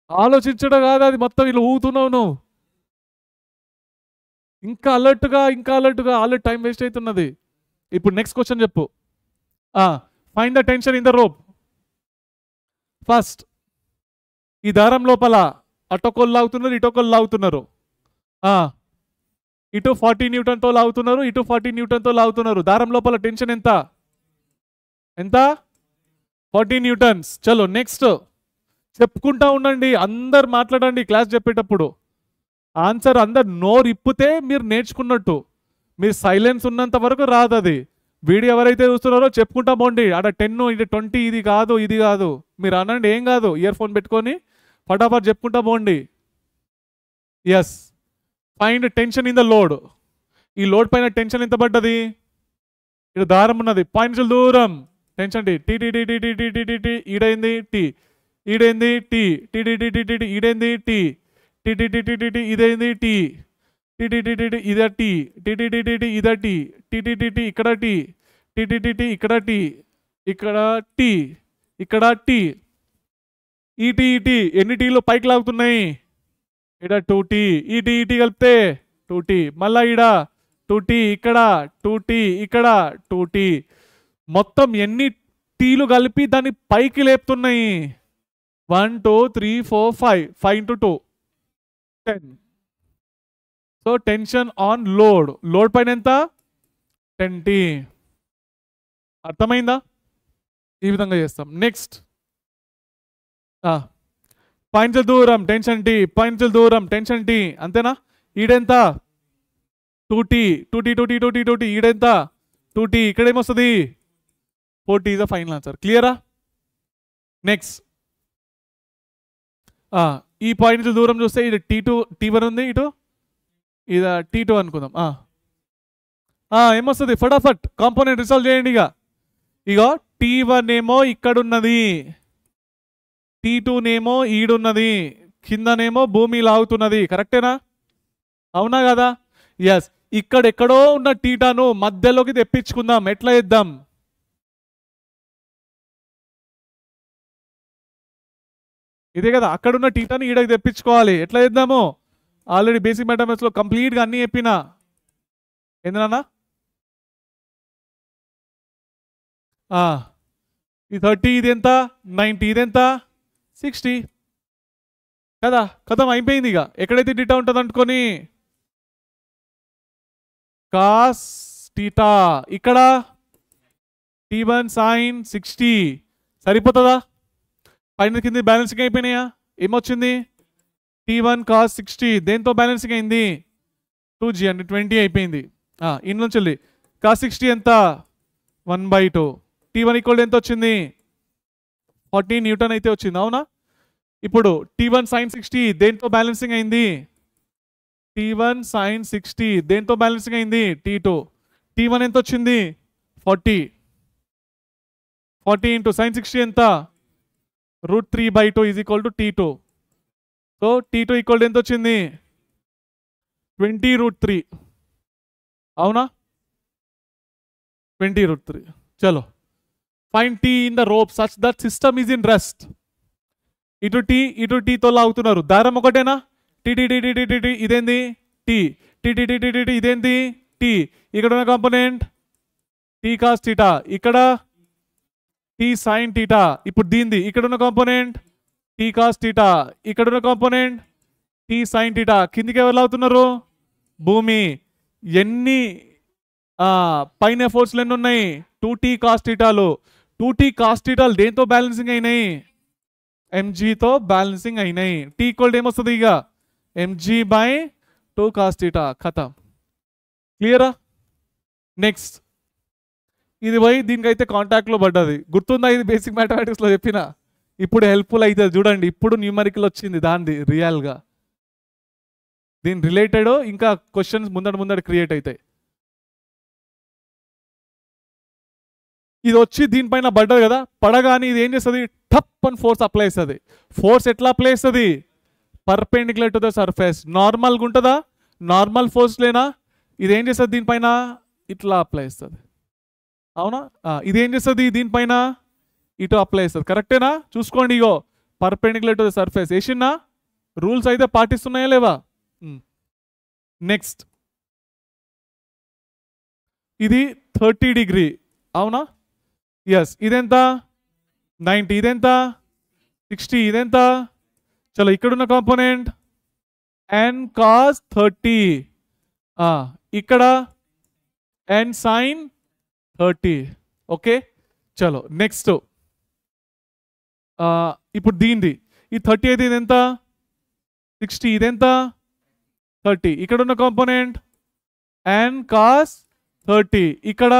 ఆలోచించడం కాదు అది, మొత్తం ఇలా ఊగుతున్నావు నువ్వు. ఇంకా అలర్ట్గా ఆల్రెడీ టైం వేస్ట్ అవుతున్నది. ఇప్పుడు నెక్స్ట్ క్వశ్చన్ చెప్పు. Find the tension in the rope. First ఈ దారం లోపల అటొకళ్ళు లాగుతున్నారు, ఇటొకళ్ళు లాగుతున్నారు. ఇటు 40 న్యూటన్తో లాగుతున్నారు, ఇటు 40 న్యూటన్తో లాగుతున్నారు. దారం లోపల టెన్షన్ ఎంత? 40 న్యూటన్స్. చలో నెక్స్ట్ చెప్పుకుంటా ఉండండి, అందరు మాట్లాడండి క్లాస్ చెప్పేటప్పుడు. ఆన్సర్ అందరు నోరు ఇప్పితే మీరు నేర్చుకున్నట్టు. మీరు సైలెన్స్ ఉన్నంత వరకు రాదు అది. వీడియో ఎవరైతే చూస్తున్నారో చెప్పుకుంటా పోండి. అక్కడ 10 ఇది 20 ఇది కాదు మీరు అనండి, ఏం కాదు. ఇయర్ ఫోన్ పెట్టుకొని ఫటాఫట్ చెప్పుకుంటా పోండి. Yes, find tension in the load. ఈ లోడ్ పైన టెన్షన్ ఎంత పడ్డది? ఇక్కడ దారం ఉన్నది, పాయింట్స్ దూరం, tension T T T T T T T T T ఈడైంది టీ, ఈడైంది T T T T T T ఈడైంది T T T T T T T ఇదైంది T T T T T T ఇద T T T T T T ఇద T T T T T ఇక్కడ tea T T T T ఇక్కడ tea ఇక్కడ tea ఇక్కడ tea. ఈ tea ఈ tea ఎన్ని టీలు పైకి లాగుతున్నాయి? ఇడ 2t, ఈ టీ కలిపితే 2t, మళ్ళా ఇడ 2t, ఇక్కడ 2t, ఇక్కడ 2t. మొత్తం ఎన్ని టీలు కలిపి దాన్ని పైకి లేపుతున్నాయి? 1 2 3 4 5 5 into 2 10. So tension on load, load పైన ఎంత? 10t. అర్థమైందా? ఈ విధంగా చేస్తాం. నెక్స్ట్ పాయింట్ల దూరం టెన్షన్ టీ, పాయింట్ల దూరం టెన్షన్ టీ, అంతేనా? ఈడెంత? 2t 2t 2t 2t 2t, ఈడెంత? 2t, ఇక్కడ ఏమొస్తుంది? 4t is the final answer. క్లియరా? నెక్స్ట్ ఈ పాయింట్ల దూరం చూస్తే ఇది T2 T1 ఉంది, ఇటు ఇది T2 అనుకుందాం. ఏమొస్తుంది? ఫటాఫట్ కాంపోనెంట్ రిసాల్వ్ చేయండి. ఇగో T1 ఏమో ఇక్కడున్నది, T2 నేమో ఈడున్నది, కిందనేమో భూమి లాగుతున్నది. కరెక్టేనా? అవునా కదా? ఎస్. ఇక్కడెక్కడో ఉన్న టీటాను మధ్యలోకి తెప్పించుకుందాం. ఎట్లా చేద్దాం? ఇదే కదా, అక్కడున్న టీటాను ఈడకి తెప్పించుకోవాలి. ఎట్లా చేద్దాము? ఆల్రెడీ బేసిక్ మ్యాథమెటిక్స్లో కంప్లీట్గా అన్నీ చెప్పినా. ఏందన్నా? ఇది 30, ఇది ఎంత? 90, ఇది ఎంత? 60 కదా. కథం అయిపోయింది. ఇక ఎక్కడైతే టీటా ఉంటుంది అనుకొని కాస్ టీటా, ఇక్కడ T1 sin 60 సరిపోతుందా? పైన కింద బ్యాలెన్సింగ్ అయిపోయినాయా? ఏమొచ్చింది? T1 cos 60 దేంతో బ్యాలెన్సింగ్ అయింది? 2g అంటే 20 అయిపోయింది. ఇన్ నుంచి వెళ్ళి cos 60 ఎంత? 1/2. T1 ఈక్వల్ ఎంత వచ్చింది? 40 న్యూటన్ అయితే వచ్చింది. అవునా? ఇప్పుడు T1 sin 60 దేంతో బ్యాలెన్సింగ్ అయింది? T1 sin 60 దేంతో బ్యాలెన్సింగ్ అయింది? T2. T1 ఎంత వచ్చింది? 40. 40 ఇంటూ sin 60 ఎంత? √3/2 is equal to T2. So T2 equal ఎంత వచ్చింది? 20√3. అవునా? 20√3. చలో find T in the rope such that system is in rest. ఇటు టీతో లాగుతున్నారు. దారం ఒకటేనా? టీ ఇదేంది? టీ ఇదేంది? టీ. ఇక్కడ ఉన్న కాంపోనెంట్ టీ కాస్ టీటా, ఇక్కడ టీ సైన్ టీటా. ఇప్పుడు దీంది ఇక్కడ ఉన్న కాంపోనెంట్ టీ కాస్ టీటా, ఇక్కడ ఉన్న కాంపోనెంట్ టీ సైన్ టీటా. కిందికి ఎవరు లాగుతున్నారు? భూమి. ఎన్ని పైన ఫోర్స్లు ఎన్ని ఉన్నాయి? 2t cos టీటాలు. 2t కాస్ టీటాలు దేంతో బ్యాలెన్సింగ్ అయినాయి? mgతో బ్యాలెన్సింగ్ అయినాయి. టీ ఈక్వల్ ఏమొస్తుంది? ఇక mg/2 cos θ. ఖతం. క్లియరా? నెక్స్ట్ ఇది పోయి దీనికైతే కాంటాక్ట్లో పడ్డది. గుర్తుందా? ఇది బేసిక్ మ్యాథమెటిక్స్లో చెప్పిన. ఇప్పుడు హెల్ప్ఫుల్ అవుతుంది చూడండి. ఇప్పుడు న్యూమరికల్ వచ్చింది దానిది రియల్గా. దీని రిలేటెడ్ ఇంకా క్వశ్చన్స్ ముందడ క్రియేట్ అవుతాయి. ఇది వచ్చి దీనిపైన పడ్డది కదా, పడగానే ఇది ఏం చేస్తుంది, టప్ అని ఫోర్స్ అప్లై చేస్తుంది. ఫోర్స్ ఎట్లా అప్లై చేస్తుంది, పర్పెండిక్యులర్ టు ద సర్ఫేస్. నార్మల్గా ఉంటుందా, నార్మల్ ఫోర్స్ లేనా, ఇది ఏం చేస్తుంది దీనిపైన ఇట్లా అప్లై చేస్తుంది. అవునా, ఇది ఏం చేస్తుంది దీనిపైన ఇటు అప్లై చేస్తుంది. కరెక్టేనా, చూసుకోండి. ఇగో పర్పెండిక్యులర్ టు ద సర్ఫేస్ వేసినా, రూల్స్ అయితే పాటిస్తున్నాయా లేవా. నెక్స్ట్ ఇది 30 డిగ్రీ. అవునా, ఎస్. ఇదెంత 90, ఇదెంత 60, ఇదెంత. చలో ఇక్కడున్న కాంపోనెంట్ n cos 30, ఇక్కడ n sin 30. ఓకే, చలో నెక్స్ట్. ఇప్పుడు దీనిది ఈ 30 అయితే ఇదెంత 60, ఇదెంత 30. ఇక్కడున్న కాంపోనెంట్ n cos 30, ఇక్కడ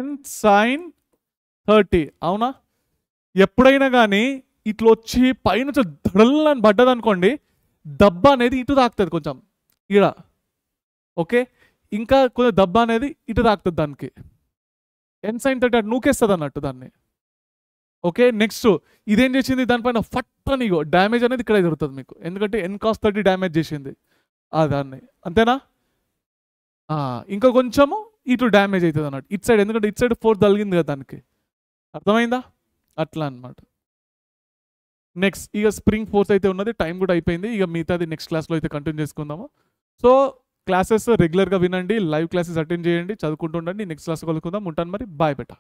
n sin 30. అవునా, ఎప్పుడైనా కానీ ఇట్లా వచ్చి పైన దడల్లని పడ్డది అనుకోండి, దెబ్బ అనేది ఇటు తాకుతుంది కొంచెం ఈడ. ఓకే, ఇంకా కొంచెం దెబ్బ అనేది ఇటు తాకుతుంది దానికి. n sin 30 అటు నూకేస్తుంది అన్నట్టు దాన్ని. ఓకే, నెక్స్ట్ ఇదేం చేసింది, దానిపైన ఫట్ అని డ్యామేజ్ అనేది ఇక్కడ జరుగుతుంది మీకు, ఎందుకంటే n cos 30 డ్యామేజ్ చేసింది దాన్ని. అంతేనా, ఇంకా కొంచెము ఇటు డ్యామేజ్ అవుతుంది అన్నట్టు ఇటు సైడ్, ఎందుకంటే ఇటు సైడ్ ఫోర్స్ తగిలింది కదా దానికి. అర్థమైందా, అట్లా అనమాట. నెక్స్ట్ ఇక స్ప్రింగ్ ఫోర్స్ అయితే ఉన్నది, టైం కూడా అయిపోయింది. ఇక మిగతాది నెక్స్ట్ క్లాస్లో అయితే కంటిన్యూ చేసుకుందాము. సో క్లాసెస్ రెగ్యులర్గా వినండి, లైవ్ క్లాసెస్ అటెండ్ చేయండి, చదువుకుంటుండండి. నెక్స్ట్ క్లాస్ కలుసుకుందాం. ఉంటాను మరి, బాయ్ బెటా.